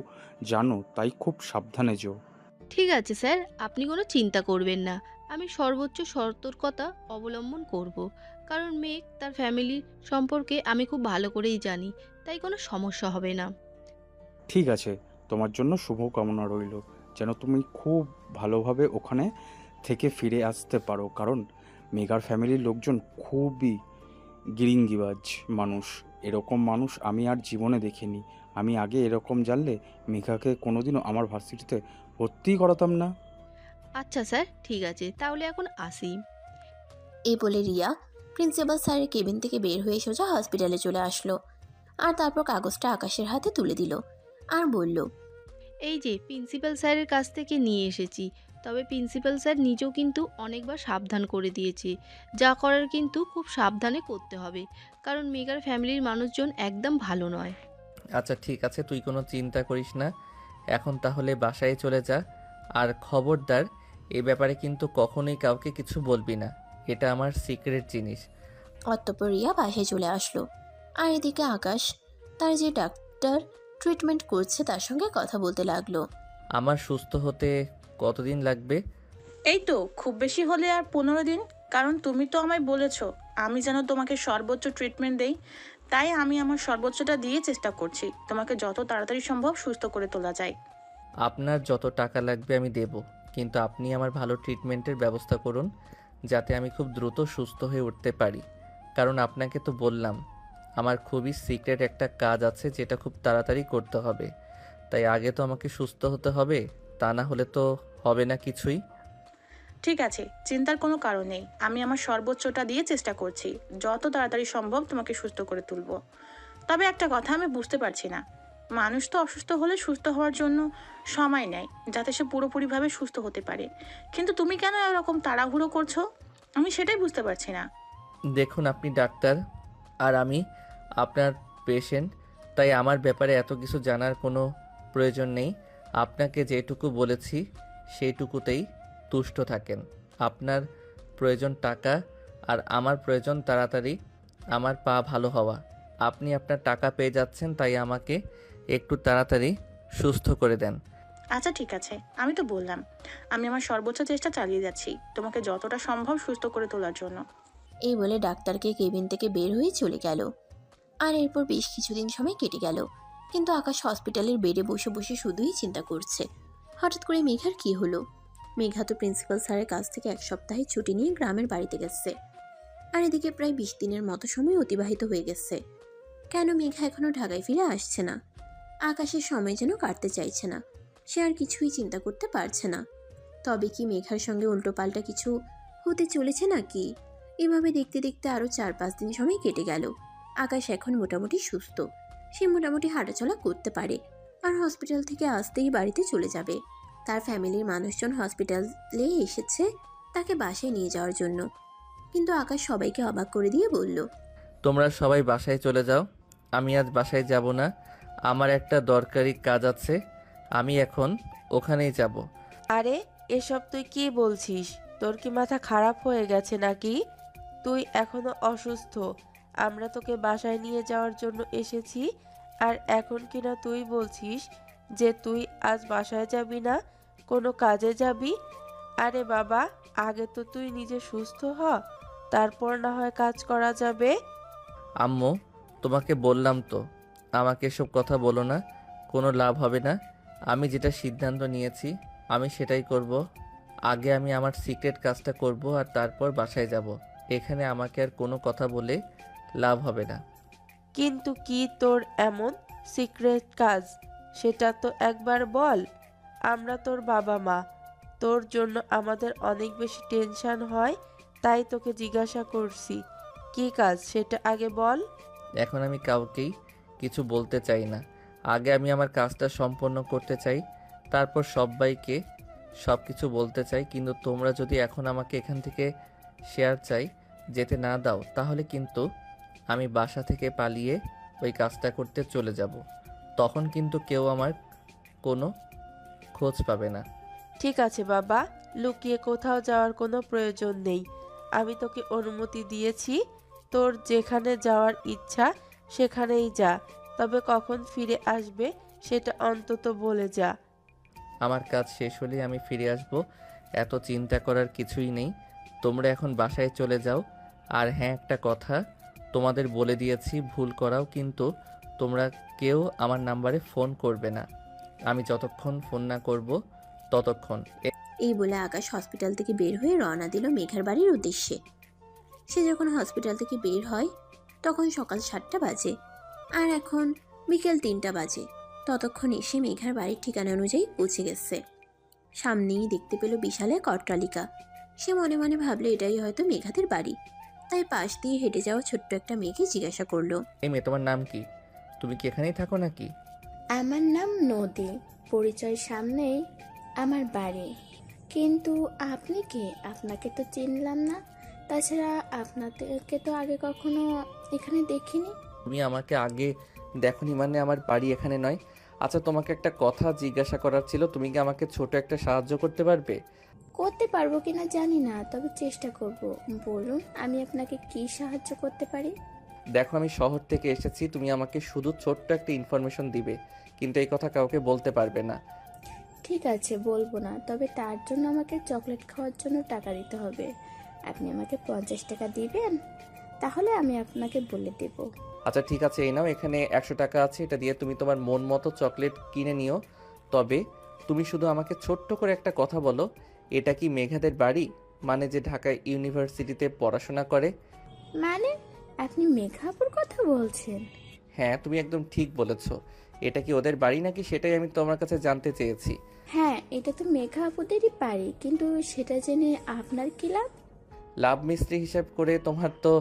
S5: জানো, তাই খুব সাবধানে যেও।
S4: ঠিক আছে স্যার, আপনি কোনো চিন্তা করবেন না। আমি সর্বোচ্চ সতর্কতা অবলম্বন করব। কারণ মেঘ তার ফ্যামিলির সম্পর্কে আমি খুব ভালো করেই জানি, তাই কোনো সমস্যা হবে না।
S5: ঠিক আছে, তোমার জন্য শুভকামনা রইল, যেন তুমি খুব ভালোভাবে ওখানে থেকে ফিরে আসতে পারো। কারণ মেগার ফ্যামিলির লোকজন খুবই গিরিঙ্গিবাজ মানুষ। এরকম মানুষ আমি আর জীবনে দেখিনি। আমি আগে এরকম জানলে মেঘাকে কোনোদিনও আমার ভার্সিটিতে ভর্তিই করাতাম না।
S4: আচ্ছা স্যার, ঠিক আছে, তাহলে এখন আসি।
S3: এই বলে রিয়া প্রিন্সিপাল স্যারের কেবিন থেকে বের হয়ে সোজা হসপিটালে চলে আসলো। আর তারপর কাগজটা আকাশের হাতে তুলে দিল আর বলল,
S4: এই যে প্রিন্সিপাল স্যারের কাছ থেকে নিয়ে এসেছি। তবে প্রিন্সিপাল স্যার নিজেও কিন্তু অনেকবার সাবধান করে দিয়েছে, যা করার কিন্তু খুব সাবধানে করতে হবে। কারণ মেগার ফ্যামিলির মানুষজন একদম ভালো নয়।
S2: আচ্ছা ঠিক আছে, তুই কোনো চিন্তা করিস না। এখন তাহলে বাসায় চলে যা। আর খবরদার, এ ব্যাপারে কিন্তু কখনোই কাউকে কিছু বলবি না। এটা আমার সিক্রেট জিনিস।
S3: অতঃপর রিয়া বাসায় চলে আসলো। আর এদিকে আকাশ তার যে ডাক্তার ট্রিটমেন্ট করছে তার সঙ্গে কথা বলতে লাগলো।
S2: আমার সুস্থ হতে কতদিন লাগবে?
S6: এই তো খুব বেশি হলে আর 15 দিন। কারণ তুমি তো আমায় বলেছো আমি যেন তোমাকে সর্বোচ্চ ট্রিটমেন্ট দেই, তাই আমি আমার সর্বোচ্চটা দিয়ে চেষ্টা করছি তোমাকে যত তাড়াতাড়ি সম্ভব সুস্থ করে তোলা যায়।
S2: আপনার যত টাকা লাগবে আমি দেব, কিন্তু আপনি আমার ভালো ট্রিটমেন্টের ব্যবস্থা করুন, যাতে আমি খুব দ্রুত সুস্থ হয়ে উঠতে পারি। কারণ আপনাকে তো বললাম, আমার খুবই সিক্রেট একটা কাজ আছে যেটা খুব তাড়াতাড়ি করতে হবে। তাই আগে তো আমাকে সুস্থ হতে হবে, তা না হলে তো হবে না কিছুই।
S6: ঠিক আছে, চিন্তার কোনো কারণ নেই। আমি আমার সর্বোচ্চটা দিয়ে চেষ্টা করছি যত তাড়াতাড়ি সম্ভব তোমাকে সুস্থ করে তুলবো। তবে একটা কথা আমি বুঝতে পারছি না, মানুষ তো অসুস্থ হলে সুস্থ হওয়ার জন্য সময় নেয় যাতে সে পুরোপুরিভাবে সুস্থ হতে পারে, কিন্তু তুমি কেন এরকম তাড়াহুড়ো করছো? আমি সেটাই বুঝতে পারছি না।
S2: দেখুন, আপনি ডাক্তার আর আমি আপনার পেশেন্ট, তাই আমার ব্যাপারে এত কিছু জানার কোনো প্রয়োজন নেই। আপনাকে যেটুকু বলেছি সেইটুকুতেই তুষ্ট থাকেন। আপনার প্রয়োজন টাকা, আর আমার প্রয়োজন তাড়াতাড়ি আমার পা ভালো হওয়া। আপনি আপনার টাকা পেয়ে যাচ্ছেন, তাই আমাকে একটু তাড়াতাড়ি সুস্থ করে দেন।
S6: আচ্ছা ঠিক আছে, আমি তো বললাম আমি আমার সর্বোচ্চ চেষ্টা চালিয়ে যাচ্ছি তোমাকে যতটা সম্ভব সুস্থ করে তোলার জন্য।
S3: এই বলে ডাক্তারকে কেবিন থেকে বের হয়ে চলে গেল। আর এরপর বেশ কিছুদিন সময় কেটে গেল, কিন্তু আকাশ হসপিটালের বেডে বসে বসে শুধুই চিন্তা করছে হঠাৎ করে মেঘার কি হলো। মেঘা তো প্রিন্সিপাল স্যারের কাছ থেকে 1 সপ্তাহের ছুটি নিয়ে গ্রামের বাড়িতে গেছে। আর এদিকে প্রায় 20 দিনের মতো সময় অতিবাহিত হয়ে গেছে। কেন মেঘা এখনো ঢাকায় ফিরে আসছে না? আকাশের সময় যেন কাটতে চাইছে না। সে আর কিছুই চিন্তা করতে পারছে না। তবে কি মেঘার সঙ্গে উল্টোপাল্টা কিছু হতে চলেছে নাকি? এভাবে দেখতে দেখতে আরও 4-5 দিন সময় কেটে গেল। আকাশ এখন মোটামুটি সুস্থ। সে মোটামুটি হাঁটাচলা করতে পারে। আর হসপিটাল থেকে আসতেই বাড়িতে চলে যাবে। তার ফ্যামিলির মানুষজন হসপিটালে এসেছে তাকে বাসায় নিয়ে যাওয়ার জন্য। কিন্তু আকাশ সবাইকে অবাক করে দিয়ে বলল,
S2: তোমরা সবাই বাসায় চলে যাও, আমি আজ বাসায় যাব না। আমার একটা দরকারি কাজ আছে, আমি এখন ওখানেই যাব।
S7: আরে এসব তুই কি বলছিস? তোর কি মাথা খারাপ হয়ে গেছে নাকি? তুই এখনো অসুস্থ। আমরা তোকে বাসায় নিয়ে যাওয়ার জন্য এসেছি, আর এখন কিনা তুই বলছিস যে তুই আজ বাসায় যাবি না, কোনো কাজে যাবি? আরে বাবা, আগে তো তুই নিজে সুস্থ হ, তারপর না হয় কাজ করা যাবে।
S2: আম্মু, তোমাকে বললাম তো, আমাকে এসব কথা বলো না, কোনো লাভ হবে না। আমি যেটা সিদ্ধান্ত নিয়েছি আমি সেটাই করব। আগে আমি আমার সিক্রেট কাজটা করব, আর তারপর বাসায় যাব। এখানে আমাকে আর কোনো কথা বলে লাভ হবে না।
S7: কিন্তু কি তোর এমন সিক্রেট কাজ, সেটা তো একবার বল। আমরা তোর বাবা মা, তোর জন্য আমাদের অনেক বেশি টেনশন হয়, তাই তোকে জিজ্ঞাসা করছি কি কাজ সেটা আগে বল।
S2: এখন আমি কাউকেই কিছু বলতে চাই না। আগে আমি আমার কাজটা সম্পন্ন করতে চাই, তারপর সবাইকে সব কিছু বলতে চাই। কিন্তু তোমরা যদি এখন আমাকে এখান থেকে শেয়ার চাই যেতে না দাও, তাহলে কিন্তু আমি বাসা থেকে পালিয়ে ওই কাজটা করতে চলে যাব। তখন কিন্তু কেউ আমার কোনো খোঁজ পাবে না।
S7: ঠিক আছে বাবা, লুকিয়ে কোথাও যাওয়ার কোনো প্রয়োজন নেই। আমি তোকে অনুমতি দিয়েছি, তোর যেখানে যাওয়ার ইচ্ছা সেখানেই যা, তবে কখন ফিরে আসবে সেটা অন্তত বলে যা।
S2: আমার কাজ শেষ হলে আমি ফিরে আসব, এত চিন্তা করার কিছুই নেই। তোমরা এখন বাসায় চলে যাও। আর হ্যাঁ, একটা কথা তোমাদের বলে দিয়েছি, ভুল করাও কিন্তু তোমরা কেউ আমার নাম্বারে ফোন করবে না। আমি যতক্ষণ ফোন না করব ততক্ষণ।
S3: এই বলে আকাশ হসপিটাল থেকে বের হয়ে রওনা দিল মেঘার বাড়ির উদ্দেশ্যে। সে যখন হসপিটাল থেকে বের হয় তখন সকাল 7টা বাজে, আর এখন বিকেল 3টা বাজে। ততক্ষণ এসে মেঘার বাড়ির ঠিকানা অনুযায়ী পৌঁছে গেছে। সামনেই দেখতে পেল বিশাল এক অট্টালিকা। সে মনে মনে ভাবলো এটাই হয়তো মেঘাদের বাড়ি, তাই পাশ দিয়ে হেঁটে যাওয়া ছোট্ট একটা মেয়েকে জিজ্ঞাসা করলো,
S2: এই মেয়ে, তোমার নাম কি? তুমি কি এখানেই থাকো নাকি?
S8: আমার নাম নদী, পরিচয় সামনেই আমার বাড়ি। কিন্তু আপনি কে? আপনাকে তো চিনলাম না। তাছাড়া আপনাদেরকে তো আগে কখনো এখানে দেখিনি।
S2: তুমি আমাকে আগে দেখোনি মানে আমার বাড়ি এখানে নয়। আচ্ছা, তোমাকে একটা কথা জিজ্ঞাসা করার ছিল, তুমি কি আমাকে ছোট একটা সাহায্য করতে পারবে?
S8: করতে পারবো কিনা জানি না, তবে চেষ্টা করব। বলুন, আমি আপনাকে কি সাহায্য করতে পারি?
S2: দেখো, আমি শহর থেকে এসেছি, তুমি আমাকে শুধু ছোট্ট একটা ইনফরমেশন দিবে, কিন্তু এই কথা কাউকে বলতে পারবে না।
S8: ঠিক আছে, বলবো না, তবে তার জন্য আমাকে চকলেট খাওয়ার জন্য টাকা দিতে হবে। আপনি আমাকে 50 টাকা দিবেন, তাহলে আমি আপনাকে বলে দেব।
S2: আচ্ছা ঠিক আছে, এই নাও, এখানে 100 টাকা আছে, এটা দিয়ে তুমি তোমার মন মতো চকলেট কিনে নিও। তবে তুমি শুধু আমাকে ছোট্ট করে একটা কথা বলো, এটা কি মেঘাদের বাড়ি? মানে যে ঢাকা ইউনিভার্সিটিতে পড়াশোনা করে?
S8: মানে আপনি মেঘাপুর কথা বলছেন?
S2: হ্যাঁ, তুমি একদম ঠিক বলেছো। এটা কি ওদের বাড়ি নাকি সেটাই আমি তোমার কাছে জানতে চেয়েছি।
S8: হ্যাঁ, এটা তো মেঘা আপুদেরই বাড়ি, কিন্তু সেটা জেনে আপনার কি লাভ?
S2: লাভ মিস্ত্রি হিসাব করে তোমার তো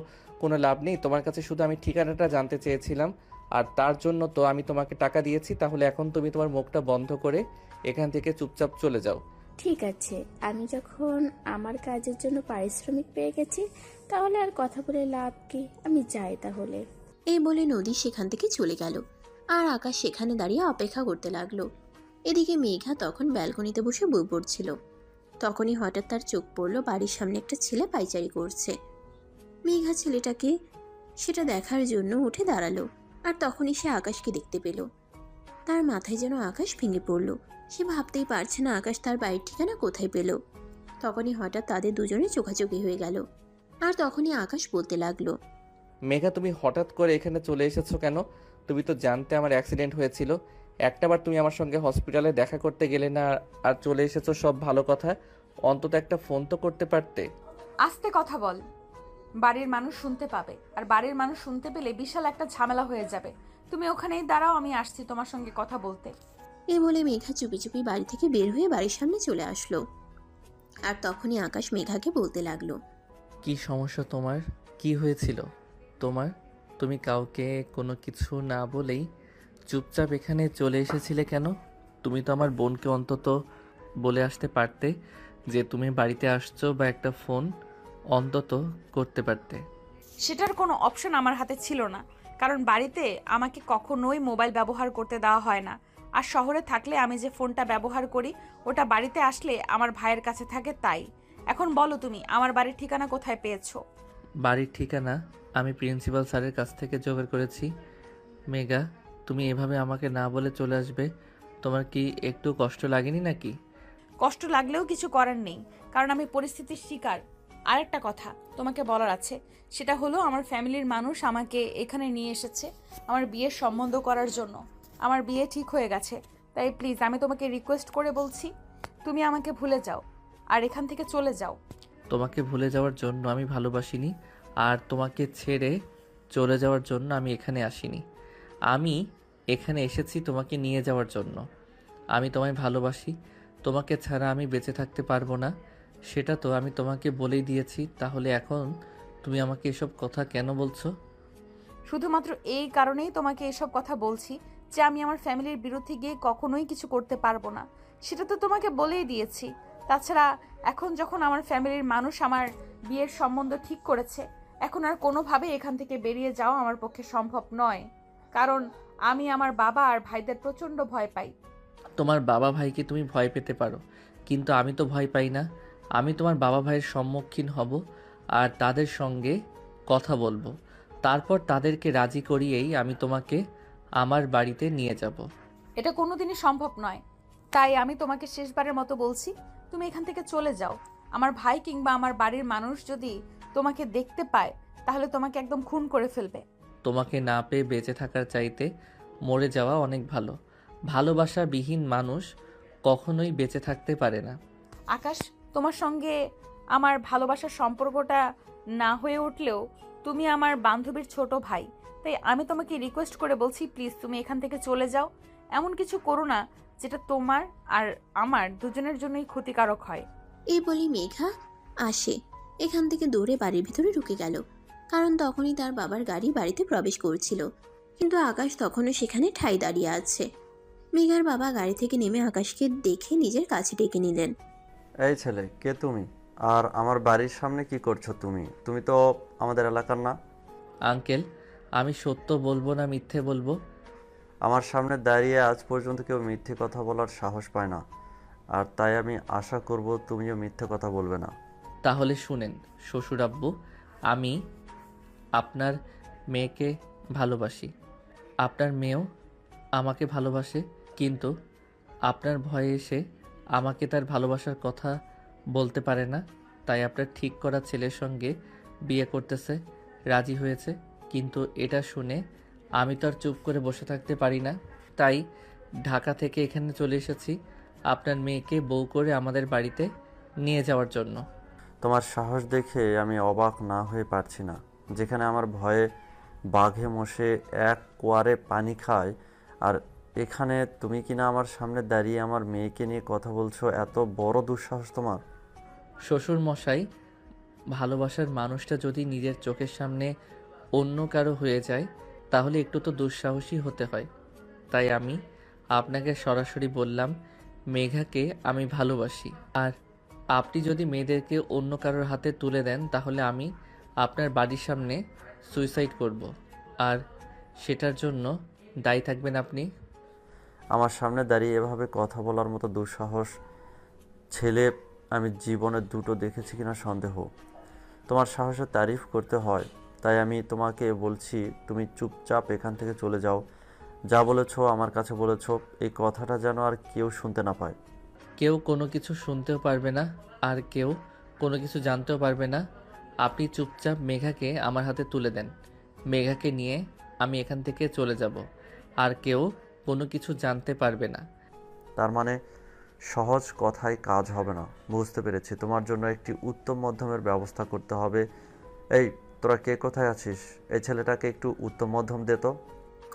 S2: কোনো লাভ নেই, তোমার কাছে শুধু আমি ঠিকানাটা জানতে চেয়েছিলাম, আর তার জন্য তো আমি তোমাকে টাকা দিয়েছি। তাহলে এখন তুমি তোমার মুখটা বন্ধ করে এখান থেকে চুপচাপ চলে যাও।
S8: ঠিক আছে, আমি যখন আমার কাজের জন্য পারিশ্রমিক পেয়ে গেছি, তাহলে আর কথা বলে লাভ কি? আমি যাই তাহলে।
S3: এই বলে নদী সেখান থেকে চলে গেল। আর আকাশ সেখানে দাঁড়িয়ে অপেক্ষা করতে লাগলো। এদিকে মেঘা তখন ব্যালকনিতে বসে বই পড়ছিল। তখনই হঠাৎ তার চোখ পড়লো বাড়ির সামনে একটা ছেলে পায়চারি করছে। মেঘা ছেলেটাকে সেটা দেখার জন্য উঠে দাঁড়ালো, আর তখনই সে আকাশকে দেখতে পেল। তার মাথায় যেন আকাশ ভেঙে পড়ল। সে ভাবতেই পারছে না আকাশ তার বাড়ির ঠিকানা কোথায় পেল। তখনই হঠাৎ তাদের দুজনের চোখাচোখি হয়ে গেল। আর তখনই আকাশ বলতে লাগলো,
S2: মেঘা, তুমি হঠাৎ করে এখানে চলে এসেছো কেন? তুমি তো জানতে আমার অ্যাক্সিডেন্ট হয়েছিল। একটাবার তুমি আমার সঙ্গে হসপিটালে দেখা করতে গেলে না, আর চলে এসেছো সব ভালো কথা, অন্তত একটা ফোন তো করতে পারতে।
S1: আস্তে কথা বল, বাড়ির মানুষ শুনতে পাবে, আর বাড়ির মানুষ শুনতে পেলে বিশাল একটা ঝামেলা হয়ে যাবে। তুমি ওখানেই দাঁড়াও, আমি আসছি তোমার সঙ্গে কথা বলতে।
S3: এই বলে মেঘা চুপি চুপি বাড়ি থেকে বের হয়ে বাড়ির সামনে চলে আসলো। আর তখনই আকাশ মেঘাকে বলতে লাগলো,
S2: কি সমস্যা তোমার? কি হয়েছিল তোমার? তুমি কাউকে কোনো কিছু না বলেই চুপচাপ এখানে চলে এসেছিলে কেন? তুমি তো আমার বোনকে অন্তত বলে আসতে পারতে যে তুমি বাড়িতে আসছো, বা একটা ফোন অন্তত করতে পারতে।
S1: সেটার কোনো অপশন আমার হাতে ছিল না, কারণ বাড়িতে আমাকে কখনোই মোবাইল ব্যবহার করতে দেওয়া হয় না। আর শহরে থাকলে আমি যে ফোনটা ব্যবহার করি ওটা বাড়িতে আসলে আমার ভাইয়ের কাছে থাকে, তাই। এখন বলো, তুমি আমার বাড়ির ঠিকানা কোথায় পেয়েছো?
S2: বাড়ির ঠিকানা আমি প্রিন্সিপাল স্যারের কাছ থেকে জোগাড় করেছি। মেঘা, তুমি এভাবে আমাকে না বলে চলে আসবে, তোমার কি একটু কষ্ট লাগেনি নাকি?
S1: কষ্ট লাগলেও কিছু করার নেই, কারণ আমি পরিস্থিতির শিকার। আরেকটা কথা তোমাকে বলার আছে, সেটা হলো আমার ফ্যামিলির মানুষ আমাকে এখানে নিয়ে এসেছে আমার বিয়ের সম্বন্ধ করার জন্য। আমার বিয়ে ঠিক হয়ে গেছে, তাই প্লিজ আমি তোমাকে রিকোয়েস্ট করে বলছি, তুমি আমাকে ভুলে যাও আর এখান থেকে চলে যাও।
S2: তোমাকে ভুলে যাওয়ার জন্য আমি ভালোবাসিনি, আর তোমাকে ছেড়ে চলে যাওয়ার জন্য আমি এখানে আসিনি। আমি এখানে এসেছি তোমাকে নিয়ে যাওয়ার জন্য। আমি তোমায় ভালোবাসি, তোমাকে ছাড়া আমি বেঁচে থাকতে পারবো না, সেটা তো আমি তোমাকে বলেই দিয়েছি। তাহলে এখন তুমি আমাকে এসব কথা কেন বলছো?
S1: শুধুমাত্র এই কারণেই তোমাকে এসব কথা বলছি যে আমি আমার ফ্যামিলির বিরুদ্ধে গিয়ে কখনোই কিছু করতে পারবো না, সেটা তো তোমাকে বলেই দিয়েছি। তাছাড়া এখন যখন আমার ফ্যামিলির মানুষ আমার বিয়ের সম্বন্ধ ঠিক করেছে, এখন আর কোনোভাবে এখান থেকে বেরিয়ে যাওয়া আমার পক্ষে সম্ভব নয়, কারণ আমি আমার বাবা আর ভাইদের প্রচণ্ড ভয় পাই।
S2: তোমার বাবা ভাইকে তুমি ভয় পেতে পারো, কিন্তু আমি তো ভয় পাই না। আমি তোমার বাবা ভাইয়ের সম্মুখীন হব, আর তাদের সঙ্গে কথা বলবো। তারপর তাদেরকে রাজি করিয়েই আমি তোমাকে আমার বাড়িতে নিয়ে যাব।
S1: এটা কোনোদিনই সম্ভব নয়। তাই আমি তোমাকে শেষবারের মতো বলছি, তুমি এখান থেকে চলে যাও। আমার ভাই কিংবা আমার বাড়ির মানুষ যদি তোমাকে দেখতে পায় তাহলে তোমাকে একদম খুন করে ফেলবে।
S2: তোমাকে না পেয়ে বেঁচে থাকার চাইতে মরে যাওয়া অনেক ভালো। ভালোবাসাবিহীন মানুষ কখনোই বেঁচে থাকতে পারে না।
S1: আকাশ, তোমার সঙ্গে আমার ভালোবাসার সম্পর্কটা না হয়ে উঠলেও তুমি আমার বান্ধবীর ছোট ভাই, তাই আমি তোমাকে রিকোয়েস্ট করে বলছি, প্লিজ তুমি এখান থেকে চলে যাও। এমন কিছু করো না যেটা তোমার আর আমার দুজনের জন্যই ক্ষতিকারক হয়।
S3: এই বলি মেঘা আসে এখান থেকে দৌড়ে বাড়ির ভিতরে ঢুকে গেল, কারণ তখনই তার বাবার গাড়ি বাড়িতে প্রবেশ করছিল। কিন্তু আকাশ তখনও সেখানে ঠাই দাঁড়িয়ে আছে। মেঘার বাবা গাড়ি থেকে নেমে আকাশকে দেখে নিজের কাছে ডেকে নিলেন।
S9: এই ছেলে, কে তুমি? আর আমার বাড়ির সামনে কি করছো তুমি? তুমি তো আমাদের এলাকার না।
S2: আঙ্কেল, আমি সত্য বলবো না মিথ্যে বলবো?
S9: আমার সামনে দাঁড়িয়ে আজ পর্যন্ত কেউ মিথ্যে কথা বলার সাহস পায় না, আর তাই আমি আশা করব তুমিও মিথ্যে কথা বলবে না।
S2: তাহলে শুনেন শ্বশুর আব্বু, আমি আপনার মেয়েকে ভালোবাসি, আপনার মেয়েও আমাকে ভালোবাসে, কিন্তু আপনার ভয়ে এসে আমাকে তার ভালোবাসার কথা বলতে পারে না, তাই আপনার ঠিক করা ছেলের সঙ্গে বিয়ে করতেছে, রাজি হয়েছে। কিন্তু এটা শুনে আমি তো আর চুপ করে বসে থাকতে পারি না, তাই ঢাকা থেকে এখানে চলে এসেছি আপনার মেয়েকে বউ করে আমাদের বাড়িতে নিয়ে যাওয়ার জন্য।
S9: তোমার সাহস দেখে আমি অবাক না হয়ে পারছি না। যেখানে আমার ভয়ে বাঘে মশে এক কোয়ারে পানি খায়, আর এখানে তুমি কিনা আমার সামনে দাঁড়িয়ে আমার মেয়েকে নিয়ে কথা বলছো। এত বড় দুঃসাহস তোমার!
S2: শ্বশুর মশাই, ভালোবাসার মানুষটা যদি নিজের চোখের সামনে অন্য কারো হয়ে যায় তাহলে একটু তো দুঃসাহসী হতে হয়। তাই আমি আপনাকে সরাসরি বললাম মেঘাকে আমি ভালোবাসি, আর আপনি যদি মেয়েদেরকে অন্য কারোর হাতে তুলে দেন তাহলে আমি আপনার বাড়ির সামনে সুইসাইড করব, আর সেটার জন্য দায়ী থাকবেন আপনি।
S9: আমার সামনে দাঁড়িয়ে এভাবে কথা বলার মতো দুঃসাহস ছেলে আমি জীবনে দুটো দেখেছি কিনা সন্দেহ। তোমার সাহসের তারিফ করতে হয়, তাই আমি তোমাকে বলছি তুমি চুপচাপ এখান থেকে চলে যাও। যা বলেছো আমার কাছে বলেছো, এই কথাটা যেন আর কেউ শুনতে না পায়।
S2: কেউ কোনো কিছু শুনতেও পারবে না, আর কেউ কোনো কিছু জানতেও পারবে না। আপনি চুপচাপ মেঘাকে আমার হাতে তুলে দেন, মেঘাকে নিয়ে আমি এখান থেকে চলে যাব, আর কেউ কোনো কিছু জানতে পারবে না।
S9: তার মানে সহজ কথায় কাজ হবে না। বুঝতে পেরেছি, তোমার জন্য একটি উত্তম মধ্যমের ব্যবস্থা করতে হবে। এই তোরা কে কোথায় আছিস? এই ছেলেটাকে একটু উত্তম মধ্যম দে তো।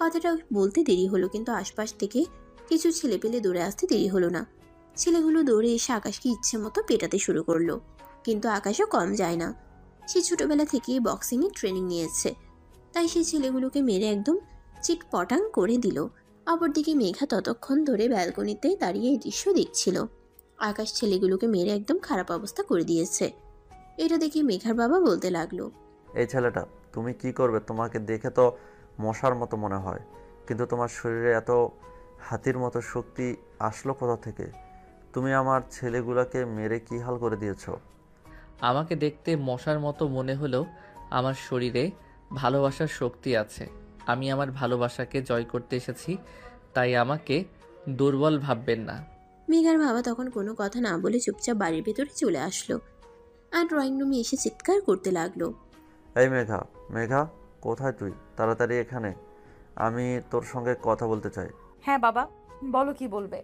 S3: কথাটা বলতে দেরি হলো, কিন্তু আশপাশ থেকে কিছু ছেলে পেলে দৌড়ে আসতে দেরি হলো না। ছেলেগুলো দৌড়ে এসে আকাশকে ইচ্ছে মতো পেটাতে শুরু করলো, কিন্তু আকাশও কম যায় না। সে ছোটবেলা থেকেই বক্সিংয়ে ট্রেনিং নিয়েছে, তাই সেই ছেলেগুলোকে মেরে একদম চিটপটাং করে দিল। অপরদিকে মেঘা ততক্ষণ ধরে ব্যালকনিতে দাঁড়িয়ে এই দৃশ্য দেখছিল। আকাশ ছেলেগুলোকে মেরে একদম খারাপ অবস্থা করে দিয়েছে। এটা দেখে মেঘার বাবা বলতে লাগলো,
S9: এই ছেলেটা তুমি কি করবে? তোমাকে দেখে তো মশার মতো মনে হয়, কিন্তু তোমার শরীরে এত হাতির মতো শক্তি আসলো কোথা থেকে? তুমি আমার ছেলেগুলোকে মেরে কি হাল করে দিয়েছো?
S2: আমাকে দেখতে মশার মতো মনে হলেও আমার শরীরে ভালোবাসার শক্তি আছে। আমি আমার ভালোবাসাকে জয় করতে এসেছি, তাই আমাকে দুর্বল ভাববেন না।
S3: মেঘার বাবা তখন কোনো কথা না বলে চুপচাপ বাড়ির ভেতরে চলে আসলো, আর ড্রয়িং রুমে এসে চিৎকার করতে লাগলো।
S9: এই মেঘা, মেঘা কোথায় তুই? তাড়াতাড়ি এখানে, আমি তোর সঙ্গে কথা বলতে চাই।
S1: হ্যাঁ বাবা, বলো কি বলবে।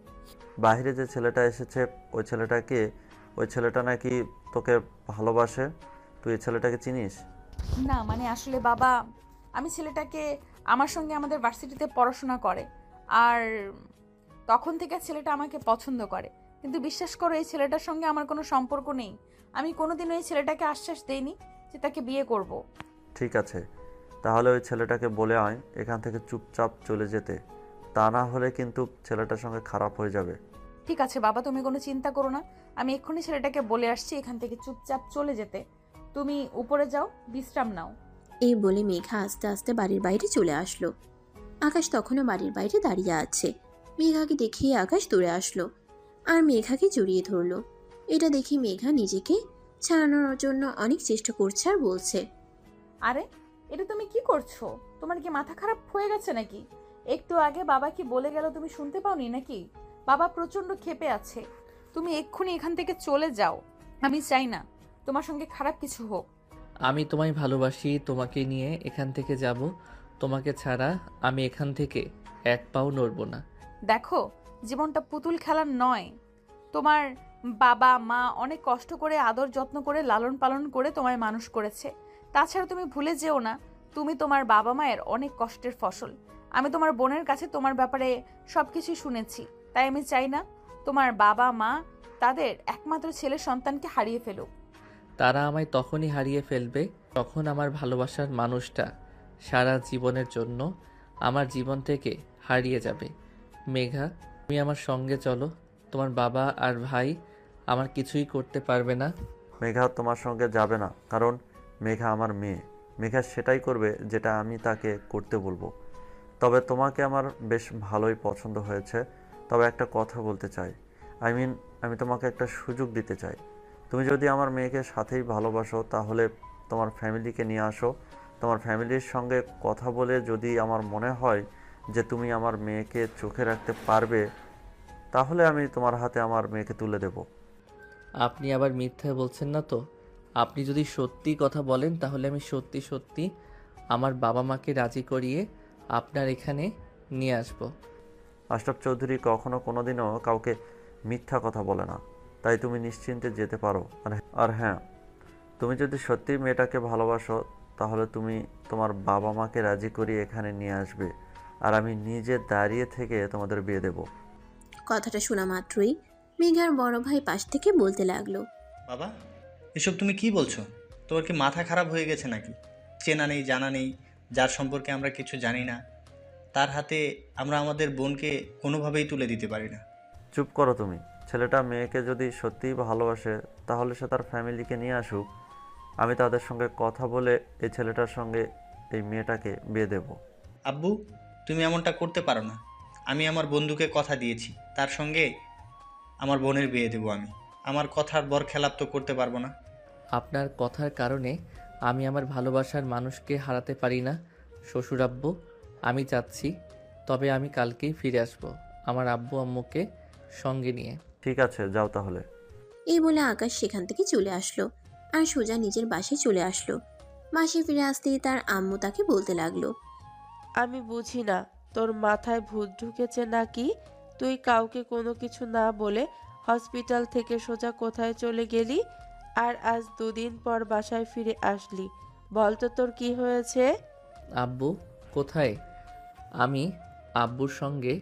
S9: বাইরে যে ছেলেটা এসেছে ওই ছেলেটাকে, ওই ছেলেটা নাকি তোকে ভালোবাসে। তুই এই ছেলেটাকে চিনিস?
S1: না মানে আসলে বাবা, আমি ছেলেটাকে, আমার সঙ্গে আমাদের ভার্সিটিতে পড়াশোনা করে, আর তখন থেকে ছেলেটা আমাকে পছন্দ করে। কিন্তু বিশ্বাস করো, এই ছেলেটার সঙ্গে আমার কোনো সম্পর্ক নেই। আমি কোনোদিনও এই ছেলেটাকে আশ্বাস দেইনি যে তাকে বিয়ে করব।
S9: ঠিক আছে, তাহলে ওই ছেলেটাকে বলে আয় এখান থেকে চুপচাপ চলে যেতে, তা না হলে কিন্তু ছেলেটার সঙ্গে খারাপ হয়ে যাবে।
S1: ঠিক আছে বাবা, তুমি কোনো চিন্তা করো না, আমি এক্ষুনি ছেলেটাকে বলে আসছি এখান থেকে চুপচাপ চলে যেতে। তুমি উপরে যাও, বিশ্রাম নাও।
S3: এই বলে মেঘা আস্তে আস্তে বাড়ির বাইরে চলে আসলো। আকাশ তখনও বাড়ির বাইরে দাঁড়িয়ে আছে। মেঘাকে দেখিয়ে আকাশ দৌড়ে আসলো আর মেঘাকে জড়িয়ে ধরলো। এটা দেখে মেঘা নিজেকে ছাড়ানোর জন্য অনেক চেষ্টা করছে আর বলছে,
S1: আরে এটা তুমি কি করছো? তোমার কি মাথা খারাপ হয়ে গেছে নাকি? একটু আগে বাবা কি বলে গেল তুমি শুনতে পাওনি নাকি? বাবা প্রচণ্ড ক্ষেপে আছে। তুমি এক্ষুনি এখান থেকে চলে যাও। আমি চাই না তোমার সঙ্গে খারাপ কিছু হোক।
S2: আমি তোমায় ভালোবাসি, তোমাকে নিয়ে এখান থেকে যাব। তোমাকে ছাড়া আমি এখান থেকে এক পাও নড়ব না।
S1: দেখো, জীবনটা পুতুল খেলার নয়। তোমার বাবা মা অনেক কষ্ট করে আদর যত্ন করে লালন পালন করে তোমায় মানুষ করেছে। তাছাড়া তুমি ভুলে যেও না, তুমি তোমার বাবা মায়ের অনেক কষ্টের ফসল। আমি তোমার বোনের কাছে তোমার ব্যাপারে সবকিছু শুনেছি, তাই আমি চাই না তোমার বাবা মা তাদের একমাত্র ছেলে সন্তানকে হারিয়ে ফেলুক।
S2: তারা আমায় তখনই হারিয়ে ফেলবে তখন আমার ভালোবাসার মানুষটা সারা জীবনের জন্য আমার জীবন থেকে হারিয়ে যাবে। মেঘা, তুমি আমার সঙ্গে চলো। তোমার বাবা আর ভাই আমার কিছুই করতে পারবে না।
S9: মেঘা তোমার সঙ্গে যাবে না, কারণ মেঘা আমার মেয়ে। মেঘা সেটাই করবে যেটা আমি তাকে করতে বলবো। তবে তোমাকে আমার বেশ ভালোই পছন্দ হয়েছে। তবে একটা কথা বলতে চাই, আমি তোমাকে একটা সুযোগ দিতে চাই। তুমি যদি আমার মেয়েকে সাথেই ভালোবাসো তাহলে তোমার ফ্যামিলিকে নিয়ে আসো। তোমার ফ্যামিলির সঙ্গে কথা বলে যদি আমার মনে হয় যে তুমি আমার মেয়েকে চোখে রাখতে পারবে, তাহলে আমি তোমার হাতে আমার মেয়েকে তুলে দেব।
S2: আপনি আবার মিথ্যা বলছেন না তো? আপনি যদি সত্যি কথা বলেন তাহলে আমি সত্যি সত্যি আমার বাবা মাকে রাজি করিয়ে আপনার এখানে নিয়ে আসব।
S9: আশরাফ চৌধুরী কখনো কোনোদিনও কাউকে মিথ্যা কথা বলে না, তাই তুমি নিশ্চিন্তে যেতে পারো। আর হ্যাঁ, তুমি যদি সত্যি মেয়েটাকে ভালোবাসো তাহলে তুমি তোমার বাবা মাকে রাজি করিয়ে এখানে নিয়ে আসবে, আর আমি নিজে দাঁড়িয়ে থেকে তোমাদের বিয়ে দেব।
S3: কথাটা শোনা মাত্রই মেঘার বড় ভাই পাশ থেকে বলতে লাগলো,
S10: বাবা, এসব তুমি কি বলছো? তোমার কি মাথা খারাপ হয়ে গেছে নাকি? চেনা নেই জানা নেই, যার সম্পর্কে আমরা কিছু জানি না, তার হাতে আমরা আমাদের বোনকে কোনোভাবেই তুলে দিতে পারি না।
S9: চুপ করো তুমি। ছেলেটা মেয়েকে যদি সত্যিই ভালোবাসে তাহলে সে তার ফ্যামিলিকে নিয়ে আসুক। আমি তাদের সঙ্গে কথা বলে এই ছেলেটার সঙ্গে এই মেয়েটাকে বিয়ে দেব।
S10: আব্বু, তুমি এমনটা করতে পারো না। আমি আমার বন্ধুকে কথা দিয়েছি, তার সঙ্গে আমার বোনের বিয়ে দেবো। আমি আমার কথার বরখেলাপ তো করতে পারবো না।
S2: আপনার কথার কারণে আমি আমার ভালোবাসার মানুষকে হারাতে পারি না শ্বশুর আব্বু। আমি চাচ্ছি, তবে আমি কালকেই ফিরে আসব আমার আব্বু আম্মুকে সঙ্গে নিয়ে।
S9: ঠিক আছে, যাও তাহলে।
S3: এই বলে আকাশ সেখান থেকে চলে আসলো আর সোজা নিজের বাসায় চলে আসলো। বাসায় ফিরে আসতেই তার আম্মু তাকে বলতে লাগলো,
S7: আমি বুঝি না তোর মাথায় ভূত ঢুকেছে নাকি? তুই কাউকে কোনো কিছু না বলে হসপিটাল থেকে সোজা কোথায় চলে গেলি, আর আজ 2 দিন পর বাসায় ফিরে আসলি? বল তো তোর কি হয়েছে?
S2: আব্বু কোথায়? আমি আব্বুর সঙ্গে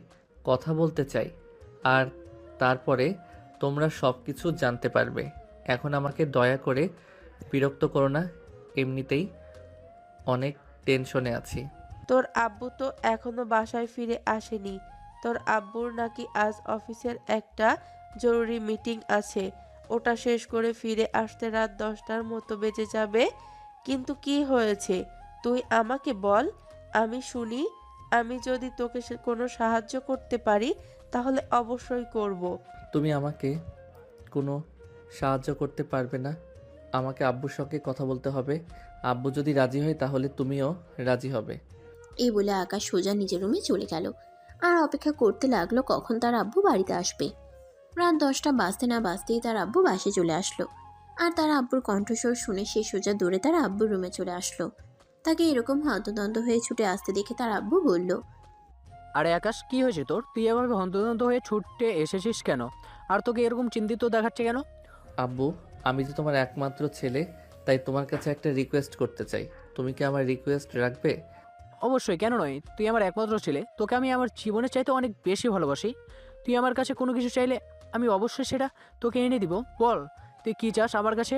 S2: কথা বলতে চাই, আর তারপরে তোমরা সব কিছু জানতে পারবে। এখন আমাকে দয়া করে বিরক্ত করো না, এমনিতেই অনেক টেনশনে আছি।
S7: তোর আব্বু তো এখনো বাসায় ফিরে আসেনি। তোর আব্বুর নাকি আজ অফিসের একটা জরুরি মিটিং আছে। ওটা শেষ করে ফিরে আসতে রাত 10টার মতো বেজে যাবে। কিন্তু কি হয়েছে তুই আমাকে বল, আমি শুনি। আমি যদি তোকে কোনো সাহায্য করতে পারি তাহলে অবশ্যই করব।
S2: তুমি আমাকে কোনো সাহায্য করতে পারবে না। আমাকে আব্বুর সঙ্গে কথা বলতে হবে। আব্বু যদি রাজি হয় তাহলে তুমিও রাজি হবে।
S3: এই বলে আকাশ সোজা নিজের রুমে চলে গেল আর অপেক্ষা করতে লাগলো কখন তার আব্বু বাড়িতে আসবে। রাত 10টা বাজতে না বাজতেই তার আব্বু বাসে চলে আসলো আর তার আব্বুর কণ্ঠস্বর শুনে সে সোজা দৌড়ে তার আব্বুর রুমে চলে আসলো। তাকে এরকম হন্তদন্ত হয়ে ছুটে আসতে দেখে তার আব্বু বলল,
S11: আরে আকাশ, কি হয়েছে তোর? তুই এভাবে হন্তদন্ত হয়ে ছুটে এসেছিস কেন? আর তোকে এরকম চিন্তিত দেখাচ্ছে কেন?
S2: আব্বু, আমি তো তোমার একমাত্র ছেলে, তাই তোমার কাছে একটা রিকোয়েস্ট করতে চাই। তুমি কি আমার রিকোয়েস্ট রাখবে?
S11: অবশ্যই, কেন নয়। তুই আমার একমাত্র ছেলে, তোকে আমি আমার জীবনের চাইতে অনেক বেশি ভালোবাসি। তুই আমার কাছে কোনো কিছু চাইলে আমি অবশ্যই সেটা তোকে এনে দিব। বল তুই কি চাস আমার কাছে?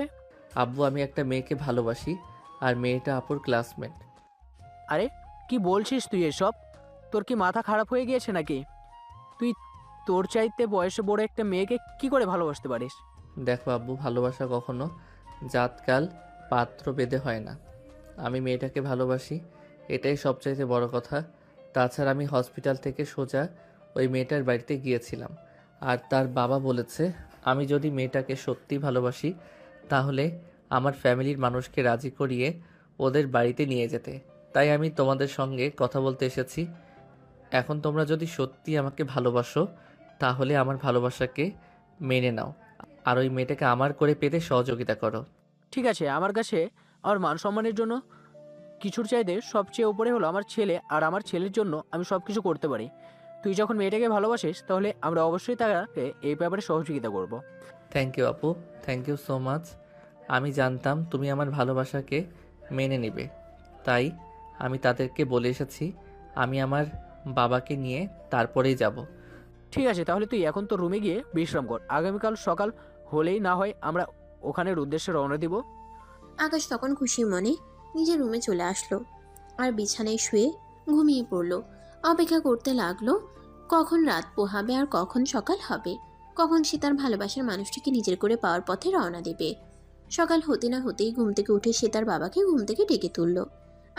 S2: আব্বু, আমি একটা মেয়েকে ভালোবাসি, আর মেয়েটা আপুর ক্লাসমেট।
S11: আরে কি বলছিস তুই এসব? তোর কি মাথা খারাপ হয়ে গিয়েছে নাকি? তুই তোর চাইতে বয়সে বড় একটা মেয়েকে কি করে ভালোবাসতে পারিস?
S2: দেখো আব্বু, ভালোবাসা কখনো জাতকাল পাত্র বেঁধে হয় না। আমি মেয়েটাকে ভালোবাসি, এটাই সবচাইতে বড় কথা। তাছাড়া আমি হসপিটাল থেকে সোজা ওই মেয়েটার বাড়িতে গিয়েছিলাম, আর তার বাবা বলেছে আমি যদি মেয়েটাকে সত্যি ভালোবাসি তাহলে আমার ফ্যামিলির মানুষকে রাজি করিয়ে ওদের বাড়িতে নিয়ে যেতে। তাই আমি তোমাদের সঙ্গে কথা বলতে এসেছি। এখন তোমরা যদি সত্যি আমাকে ভালোবাসো তাহলে আমার ভালোবাসাকে মেনে নাও আর ওই মেয়েটাকে আমার করে পেতে সহযোগিতা করো।
S11: ঠিক আছে, আমার কাছে আমার মান সম্মানের জন্য কিছুর চাইতে সবচেয়ে উপরে হলো আমার ছেলে, আর আমার ছেলের জন্য আমি সব কিছু করতে পারি। তুই যখন মেয়েটাকে ভালোবাসিস তাহলে আমরা অবশ্যই তাকে এই ব্যাপারে সহযোগিতা করব।
S2: থ্যাংক ইউ আপু, থ্যাংক ইউ সো মাচ। আমি জানতাম তুমি আমার ভালোবাসাকে মেনে নেবে, তাই আমি তাদেরকে বলে এসেছি আমি আমার বাবাকে নিয়ে তারপরেই যাব।
S11: ঠিক আছে, তাহলে তুই এখন তো রুমে গিয়ে বিশ্রাম কর। আগামীকাল সকাল হলেই না হয় আমরা ওখানের উদ্দেশ্যে রওনা দিব।
S3: আকাশ তখন খুশি মনে নিজের রুমে চলে আসলো আর বিছানায় শুয়ে ঘুমিয়ে পড়লো। অপেক্ষা করতে লাগলো কখন রাত পোহাবে আর কখন সকাল হবে, কখন সে তার ভালোবাসার মানুষটিকে নিজের করে পাওয়ার পথে রওনা দেবে। সকাল হতে না হতেই ঘুম থেকে উঠে সে তার বাবাকে ঘুম থেকে ডেকে তুললো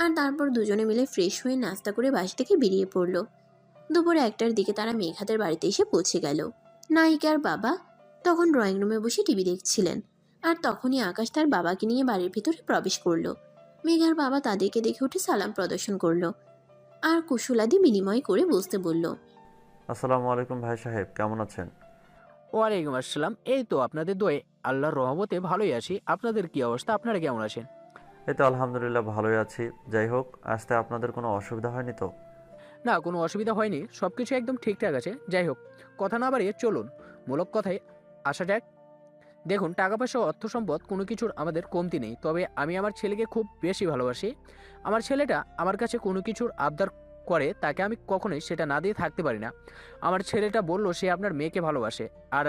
S3: আর তারপর দুজনে মিলে ফ্রেশ হয়ে নাস্তা করে বাসা থেকে বেরিয়ে পড়লো। দুপুর 1টার দিকে তারা মেঘাদের বাড়িতে এসে পৌঁছে গেল। নায়িকার বাবা তখন ড্রয়িং রুমে বসে টিভি দেখছিলেন আর তখনই আকাশ তার বাবাকে নিয়ে বাড়ির ভিতরে প্রবেশ করলো। মেঘার বাবা তাদেরকে দেখে উঠে সালাম প্রদর্শন করলো আর কুশলাদি বিনিময় করে বসতে বলল।
S9: আসসালামু আলাইকুম ভাই সাহেব, কেমন আছেন?
S11: ওয়ালাইকুম আসসালাম। এই তো আপনাদের দোয়ে আল্লাহর রহমতে ভালোই আছি। আপনাদের কি অবস্থা? আপনারা কেমন আছেন?
S9: এই তো আলহামদুলিল্লাহ ভালোই আছি। যাই হোক, আসতে আপনাদের কোনো অসুবিধা হয়নি তো?
S11: না, কোনো অসুবিধা হয়নি, সব কিছু একদম ঠিকঠাক আছে। যাই হোক, কথা না বাড়িয়ে চলুন মূলক কথায় আসা যাক। দেখুন, টাকা পয়সা অর্থ সম্পদ কোনো কিছুর আমাদের কমতি নেই, তবে আমি আমার ছেলেকে খুব বেশি ভালোবাসি। আমার ছেলেটা আমার কাছে কোনো কিছুর আবদার করে, তাকে আমি কখনোই সেটা না দিয়ে থাকতে পারি না। আমার ছেলেটা বলল সে আপনার মেয়েকে ভালোবাসে, আর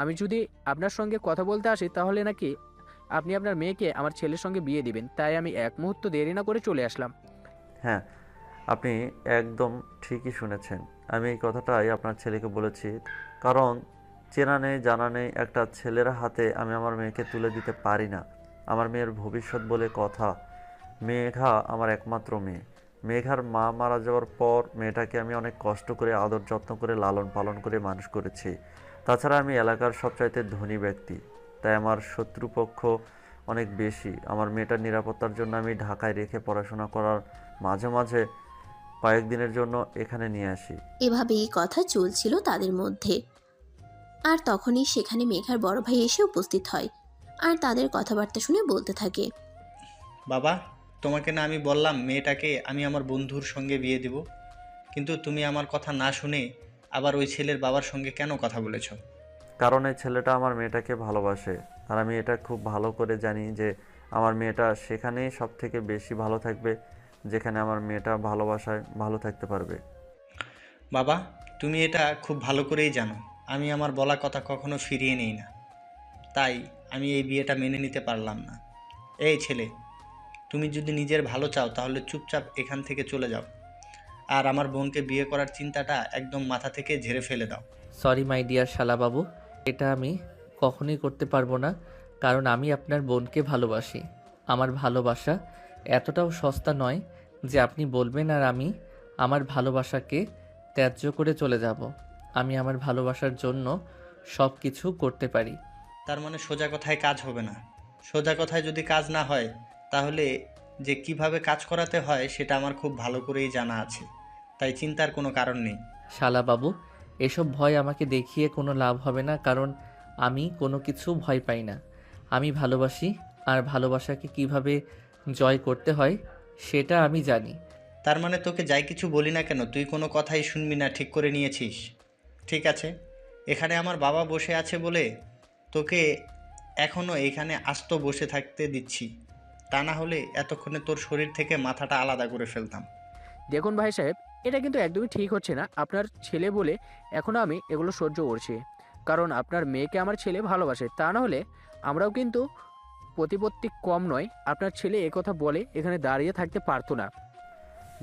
S11: আমি যদি আপনার সঙ্গে কথা বলতে আসি তাহলে নাকি আপনি আপনার মেয়েকে আমার ছেলের সঙ্গে বিয়ে দিবেন। তাই আমি এক মুহূর্ত দেরি না করে চলে আসলাম।
S9: হ্যাঁ, আপনি একদম ঠিকই শুনেছেন। আমি এই কথাটাই আপনার ছেলেকে বলেছি, কারণ চেনা নেই জানা নেই একটা ছেলের হাতে আমি আমার মেয়েকে তুলে দিতে পারি না। আমার মেয়ের ভবিষ্যৎ বলে কথা। মেঘা আমার একমাত্র মেয়ে। মেঘার মা মারা যাওয়ার পর মেয়েটাকে আমি অনেক কষ্ট করে আদর যত্ন করে লালন পালন করে মানুষ করেছি। তাছাড়া আমি এলাকার সবচাইতে ধনী ব্যক্তি, তাই আমার শত্রুপক্ষ অনেক বেশি। আমার মেয়েটার নিরাপত্তার জন্য আমি ঢাকায় রেখে পড়াশোনা করার মাঝে মাঝে কয়েকদিনের জন্য এখানে নিয়ে আসি।
S3: এভাবেই কথা চলছিল তাদের মধ্যে। আর তখনই সেখানে মেঘার বড় ভাই এসে উপস্থিত হয় আর তাদের কথাবার্তা শুনে বলতে থাকে।
S10: বাবা, তোমাকে না আমি বললাম মেয়েটাকে আমি আমার বন্ধুর সঙ্গে বিয়ে দেব, কিন্তু তুমি আমার কথা না শুনে আবার ওই ছেলের বাবার সঙ্গে কেন কথা বলেছো?
S9: কারণ এই ছেলেটা আমার মেয়েটাকে ভালোবাসে, আর আমি এটা খুব ভালো করে জানি যে আমার মেয়েটা সেখানেই সব থেকে বেশি ভালো থাকবে, যেখানে আমার মেয়েটা ভালোবাসায় ভালো থাকতে পারবে।
S10: বাবা, তুমি এটা খুব ভালো করেই জানো আমি আমার বলা কথা কখনো ফিরিয়ে নিই না, তাই আমি এই বিয়েটা মেনে নিতে পারলাম না। এই ছেলে, তুমি যদি নিজের ভালো চাও তাহলে চুপচাপ এখান থেকে চলে যাও, আর আমার বোনকে বিয়ে করার চিন্তাটা একদম মাথা থেকে ঝেড়ে ফেলে দাও।
S2: সরি মাই ডিয়ার শালাবাবু, এটা আমি কখনোই করতে পারবো না, কারণ আমি আপনার বোনকে ভালোবাসি। আমার ভালোবাসা এতটাও সস্তা নয় যে আপনি বলবেন আর আমি আমার ভালোবাসাকে ত্যায্য করে চলে যাব। আমি আমার ভালোবাসার জন্য সব কিছু করতে পারি।
S10: তার মানে সোজা কথায় কাজ হবে না? সোজা কথায় যদি কাজ না হয় তাহলে যে কিভাবে কাজ করাতে হয় সেটা আমার খুব ভালো করেই জানা আছে, তাই চিন্তার কোনো কারণ নেই।
S2: শালাবাবু, এসব ভয় আমাকে দেখিয়ে কোনো লাভ হবে না, কারণ আমি কোনো কিছু ভয় পাই না। আমি ভালোবাসি, আর ভালোবাসাকে কিভাবে জয় করতে হয় সেটা আমি জানি।
S10: তার মানে তোকে যাই কিছু বলি না কেন তুই কোনো কথাই শুনবি না, ঠিক করে নিয়েছিস? ঠিক আছে, এখানে আমার বাবা বসে আছে বলে তোকে এখনও এখানে আস্ত বসে থাকতে দিচ্ছি, তা না হলে এতক্ষণে তোর শরীর থেকে মাথাটা আলাদা করে ফেলতাম।
S11: দেখুন ভাই সাহেব, এটা কিন্তু একদমই ঠিক হচ্ছে না। আপনার ছেলে বলে এখনও আমি এগুলো সহ্য করছি, কারণ আপনার মেয়েকে আমার ছেলে ভালোবাসে। তা না হলে আমরাও কিন্তু প্রতিপত্তি কম নয়। আপনার ছেলে একথা বলে এখানে দাঁড়িয়ে থাকতে পারতো না।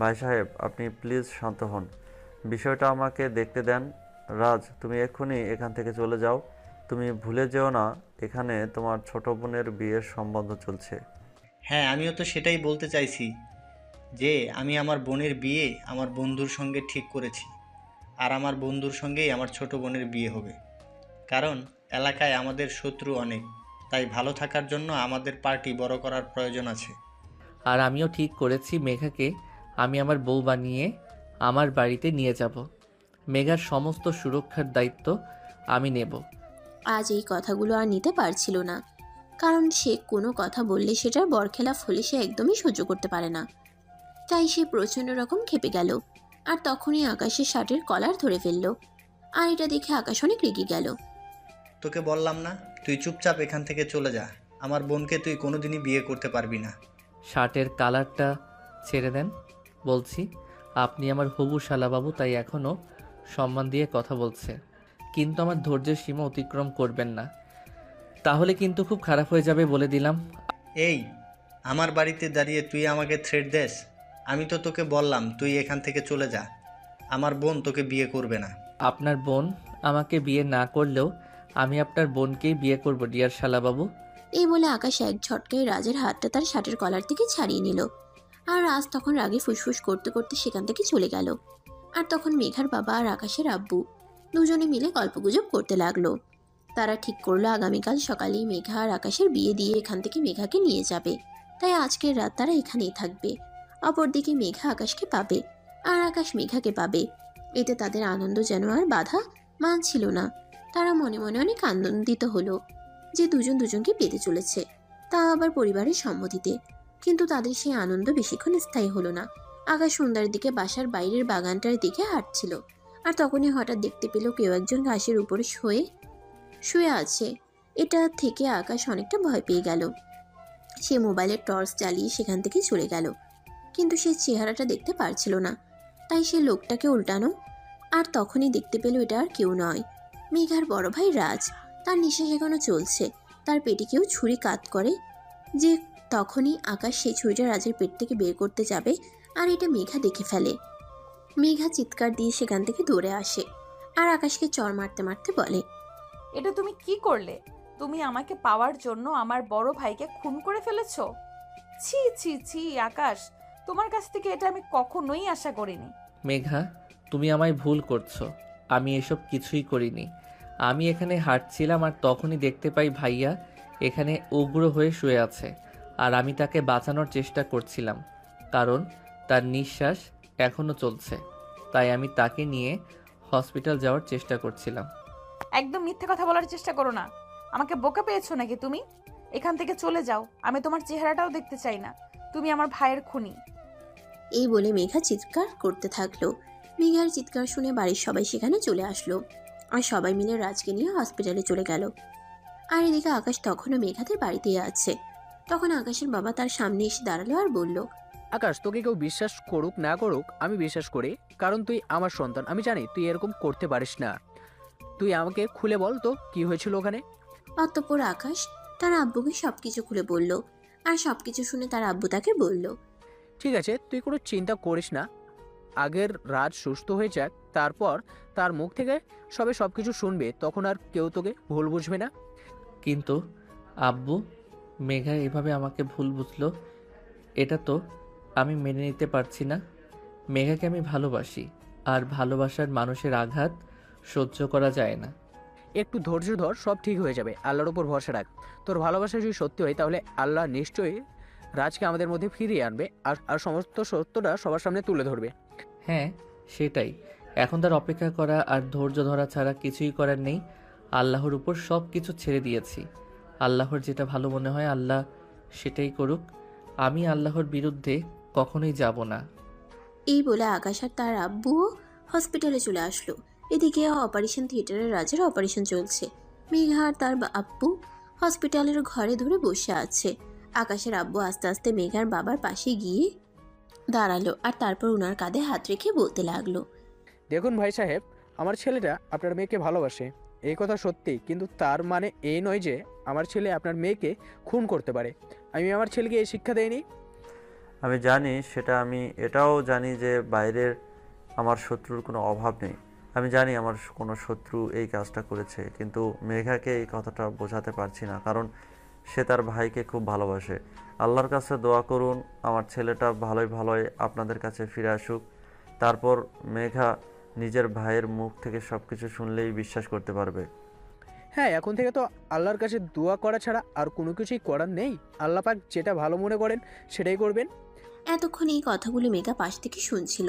S9: ভাই সাহেব, আপনি প্লিজ শান্ত হন, বিষয়টা আমাকে দেখতে দেন। রাজ, তুমি এক্ষুনি এখান থেকে চলে যাও। তুমি ভুলে যেও না এখানে তোমার ছোট বোনের বিয়ের সম্বন্ধ চলছে।
S10: হ্যাঁ, আমিও তো সেটাই বলতে চাইছি যে আমি আমার বোনের বিয়ে আমার বন্ধুর সঙ্গে ঠিক করেছি, আর আমার বন্ধুর সঙ্গেই আমার ছোট বোনের বিয়ে হবে। কারণ এলাকায় আমাদের শত্রু অনেক, তাই ভালো থাকার জন্য আমাদের পার্টি বড় করার প্রয়োজন আছে।
S2: আর আমিও ঠিক করেছি মেঘাকে আমি আমার বউ বানিয়ে আমার বাড়িতে নিয়ে যাব। মেঘার সমস্ত সুরক্ষার দায়িত্ব আমি নেব।
S3: আজ এই কথাগুলো আর নিতে পারছিল না, কারণ সে কোনো কথা বললে সেটার বরখেলাপ হলে সে একদমই সহ্য করতে পারে না। তাই সে প্রচণ্ড রকম ক্ষেপে গেল, আর তখনই আকাশের শার্টের কলার ধরে ফেলল। আর এটা দেখে আকাশ অনেক রেগে গেল।
S10: তোকে বললাম না, তুই চুপচাপ এখান থেকে চলে যা। আমার বোনকে তুই কোনোদিনই বিয়ে করতে পারবি না।
S2: শার্টের কালারটা ছেড়ে দেন বলছি। আপনি আমার হবু শালাবাবু, তাই এখনও সম্মান দিয়ে কথা বলছে, কিন্তু আমার ধৈর্যের সীমা অতিক্রম করবেন না, তাহলে কিন্তু খুব খারাপ হয়ে যাবে বলে দিলাম।
S10: এই, আমার বাড়িতে দাঁড়িয়ে তুই আমাকে থ্রেট দেস? আমি তো তোকে বললাম তুই এখান থেকে চলে যা। আমার বোন তোকে বিয়ে করবে না।
S2: আপনার বোন আমাকে বিয়ে না করলেও আমি আপনার বোনকেই বিয়ে করব ডিয়ার শালাবাবু।
S3: এই বলে আকাশ এক ঝটকায় রাজের হাতটা তার শার্টের কলার থেকে ছাড়িয়ে নিল। আর রাজ তখন রাগে ফুসফুস করতে করতে সেখান থেকে চলে গেল। আর তখন মেঘার বাবা আর আকাশের আব্বু দুজনে মিলে গল্পগুজব করতে লাগলো। তারা ঠিক করলো আগামীকাল সকালেই মেঘা আর আকাশের বিয়ে দিয়ে এখান থেকে মেঘাকে নিয়ে যাবে। তাই আজকের রাত তারা এখানেই থাকবে। অপরদিকে মেঘা আকাশকে পাবে, আর আকাশ মেঘাকে পাবে। এতে তাদের আনন্দ যেন আর বাধা মানছিল না। তারা মনে মনে অনেক আনন্দিত হলো যে দুজন দুজনকে পেতে চলেছে, তা আবার পরিবারের সম্মতিতে। কিন্তু তাদের সেই আনন্দ বেশিক্ষণ স্থায়ী হলো না। আকাশ সন্ধ্যার দিকে বাসার বাইরের বাগানটার দিকে হাঁটছিল, আর তখনই হঠাৎ দেখতে পেল কেউ একজন ঘাসের উপরে শুয়ে আছে। এটা থেকে আকাশ অনেকটা ভয় পেয়ে গেল। সে মোবাইলের টর্চ জ্বালিয়ে সেখান থেকে চলে গেল, কিন্তু সে চেহারাটা দেখতে পারছিল না। তাই সে লোকটাকে উল্টানো, আর তখনই দেখতে পেল এটা আর কেউ নয়, মেঘার বড় ভাই রাজ। তার নিঃশ্বাস এখনো চলছে, তার পেটে কেউ ছুরি কাত করে। যে তখনই আকাশ সেই ছুরিটা রাজের পেট থেকে বের করতে যাবে, আর এটা মেঘা দেখে ফেলে। মেঘা চিৎকার দিয়ে সেখান থেকে দৌড়ে আসে, আর আকাশকে চর মারতে মারতে বলে,
S1: এটা তুমি কি করলে? তুমি আমাকে পাওয়ার জন্য আমার বড় ভাইকে খুন করে ফেলেছো। ছি ছি ছি আকাশ, তোমার কাছ থেকে এটা আমি কখনোই আশা করিনি।
S2: মেঘা, তুমি আমায় ভুল করছো। আমি এসব কিছুই করিনি। আমি এখানে হাঁটছিলাম আর তখনই দেখতে পাই ভাইয়া এখানে উগ্র হয়ে শুয়ে আছে, আর আমি তাকে বাঁচানোর চেষ্টা করছিলাম, কারণ তার নিঃশ্বাস এখনও চলছে। তাই আমি তাকে নিয়ে হসপিটাল যাওয়ার চেষ্টা করছিলাম।
S1: একদম মিথ্যে কথা বলার চেষ্টা করো না। আমাকে বোকা পেয়েছো নাকি তুমি? এখান থেকে চলে যাও, আমি তোমার চেহারাটাও দেখতে চাই না। তুমি আমার ভাইয়ের খুনি।
S3: এই বলে মেঘা চিৎকার করতে থাকলো। মেঘার চিৎকার শুনে বাড়ির সবাই সেখানে চলে আসলো, আর সবাই মিলে রাজকে নিয়ে হসপিটালে চলে গেল। আর এদিকে আকাশ তখনও মেঘাদের বাড়িতেই আছে। তখন আকাশের বাবা তার সামনে এসে দাঁড়ালো আর বলল,
S11: আকাশ, তোকে কেউ বিশ্বাস করুক না করুক আমি বিশ্বাস করি, কারণ তুই আমার সন্তান। আমি জানি তুই এরকম করতে পারিস না। তুই আমাকে খুলে বল তো কি হয়েছিল ওখানে।
S3: অতঃপর আকাশ তার আব্বুকে সবকিছু খুলে বলল। আর সবকিছু শুনে তার আব্বু তাকে বলল,
S11: ঠিক আছে, তুই কোনো চিন্তা করিস না। আগের রাজ সুস্থ হয়ে যাক, তারপর তার মুখ থেকে সবকিছু শুনবে, তখন আর কেউ তোকে ভুল বুঝবে না।
S2: কিন্তু আব্বু, মেঘা এভাবে আমাকে ভুল বুঝলো, এটা তো আমি মেনে নিতে পারছি না। মেঘাকে আমি ভালোবাসি, আর ভালোবাসার মানুষের আঘাত সহ্য করা যায় না।
S11: একটু ধৈর্য ধর, সব ঠিক হয়ে যাবে। আল্লাহর উপর ভরসা রাখ। তোর ভালোবাসা যদি সত্যি হয় তাহলে আল্লাহ নিশ্চয়ই রাজকে আমাদের মধ্যে ফিরিয়ে আনবে, আর সমস্ত সত্যটা সবার সামনে তুলে ধরবে।
S2: হ্যাঁ, সেটাই। এখন তার অপেক্ষা করা আর ধৈর্য ধরা ছাড়া কিছুই করার নেই। আল্লাহর উপর সব কিছু ছেড়ে দিয়েছি। আল্লাহর যেটা ভালো মনে হয় আল্লাহ সেটাই করুক। আমি আল্লাহর বিরুদ্ধে কখনোই যাব না।
S3: এই বলে আকাশ আর তার আব্বুও হসপিটালে চলে আসলো। এদিকে অপারেশন থিয়েটারে রাজের অপারেশন চলছে। মেঘা আর তার আব্বু হসপিটালের ঘরে ধরে বসে আছে। আকাশের আব্বু আস্তে আস্তে মেঘার বাবার পাশে গিয়ে দাঁড়ালো, আর তারপর ওনার কাঁধে হাত রেখে বলতে লাগলো,
S11: দেখুন ভাই সাহেব, আমার ছেলেটা আপনার মেয়েকে ভালোবাসে, এই কথা সত্যি, কিন্তু তার মানে এই নয় যে আমার ছেলে আপনার মেয়েকে খুন করতে পারে। আমি আমার ছেলেকে এই শিক্ষা দেইনি।
S9: আমি জানি সেটা, আমি এটাও জানি যে বাইরের আমার শত্রুর কোনো অভাব নেই। আমি জানি আমার কোনো শত্রু এই কাজটা করেছে, কিন্তু মেঘাকে এই কথাটা বোঝাতে পারছি না, কারণ সে তার ভাইকে খুব ভালোবাসে। আল্লাহর কাছে দোয়া করুন আমার ছেলেটা ভালোই আপনাদের কাছে ফিরে আসুক। তারপর মেঘা নিজের ভাইয়ের মুখ থেকে সব কিছু শুনলেই বিশ্বাস করতে পারবে।
S11: হ্যাঁ, এখন থেকে তো আল্লাহর কাছে দোয়া করা ছাড়া আর কোনো কিছুই করার নেই। আল্লাহ পাক যেটা ভালো মনে করেন সেটাই করবেন।
S3: এতক্ষণ এই কথাগুলো মেঘা পাশ থেকে শুনছিল।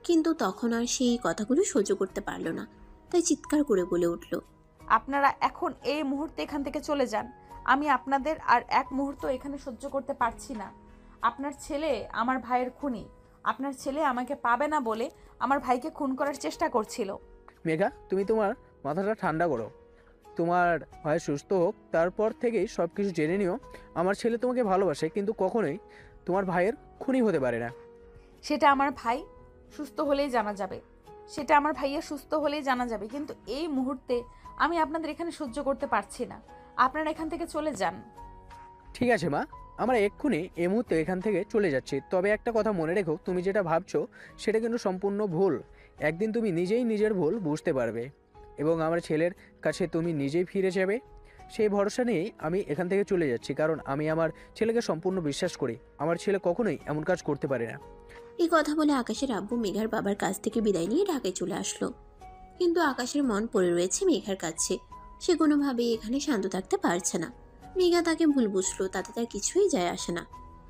S3: কিন্তু তখন আর সেই কথাগুলো সহ্য করতে পারল না, তাই চিৎকার করে বলে উঠল,
S1: আপনারা এখন এই মুহূর্তে এখান থেকে চলে যান। আমি আপনাদের আর এক মুহূর্ত এখানে সহ্য করতে পারছি না। আপনার ছেলে আমার ভাইয়ের খুনি। আপনার ছেলে আমাকে পাবে না বলে আমার ভাইকে খুন করার চেষ্টা করছিল।
S11: মেঘা, তুমি তোমার মাথাটা ঠান্ডা করো। তোমার ভাই সুস্থ হোক, তারপর থেকেই সব কিছু জেনে নিও। আমার ছেলে তোমাকে ভালোবাসে, কিন্তু কখনোই তোমার ভাইয়ের খুনি হতে পারে না।
S1: সেটা আমার ভাই সুস্থ হলেই জানা যাবে। সেটা আমার ভাইয়া সুস্থ হলেই জানা যাবে। কিন্তু এই মুহূর্তে আমি আপনাদের এখানে সহ্য করতে পারছি না। আপনারা এখান থেকে চলে যান।
S11: ঠিক আছে মা, আমরা এক্ষুনি এই মুহূর্তে এখান থেকে চলে যাচ্ছি। তবে একটা কথা মনে রেখো, তুমি যেটা ভাবছো সেটা কিন্তু সম্পূর্ণ ভুল। একদিন তুমি নিজেই নিজের ভুল বুঝতে পারবে এবং আমার ছেলের কাছে তুমি নিজেই ফিরে যাবে। সেই ভরসা নিয়েই আমি এখান থেকে চলে যাচ্ছি, কারণ আমি আমার ছেলেকে সম্পূর্ণ বিশ্বাস করি। আমার ছেলে কখনোই এমন কাজ করতে পারে না।
S3: এই কথা বলে আকাশের আব্বু মেঘার বাবার কাছ থেকে বিদায় নিয়ে ঢাকায় চলে আসলো। কিন্তু আকাশের মন পড়ে রয়েছে মেঘার কাছে। সে কোনোভাবেই এখানে শান্ত থাকতে পারছে না। মেঘা তাকে ভুল বুঝলো, তাতে তার কিছুই যায় আসে না।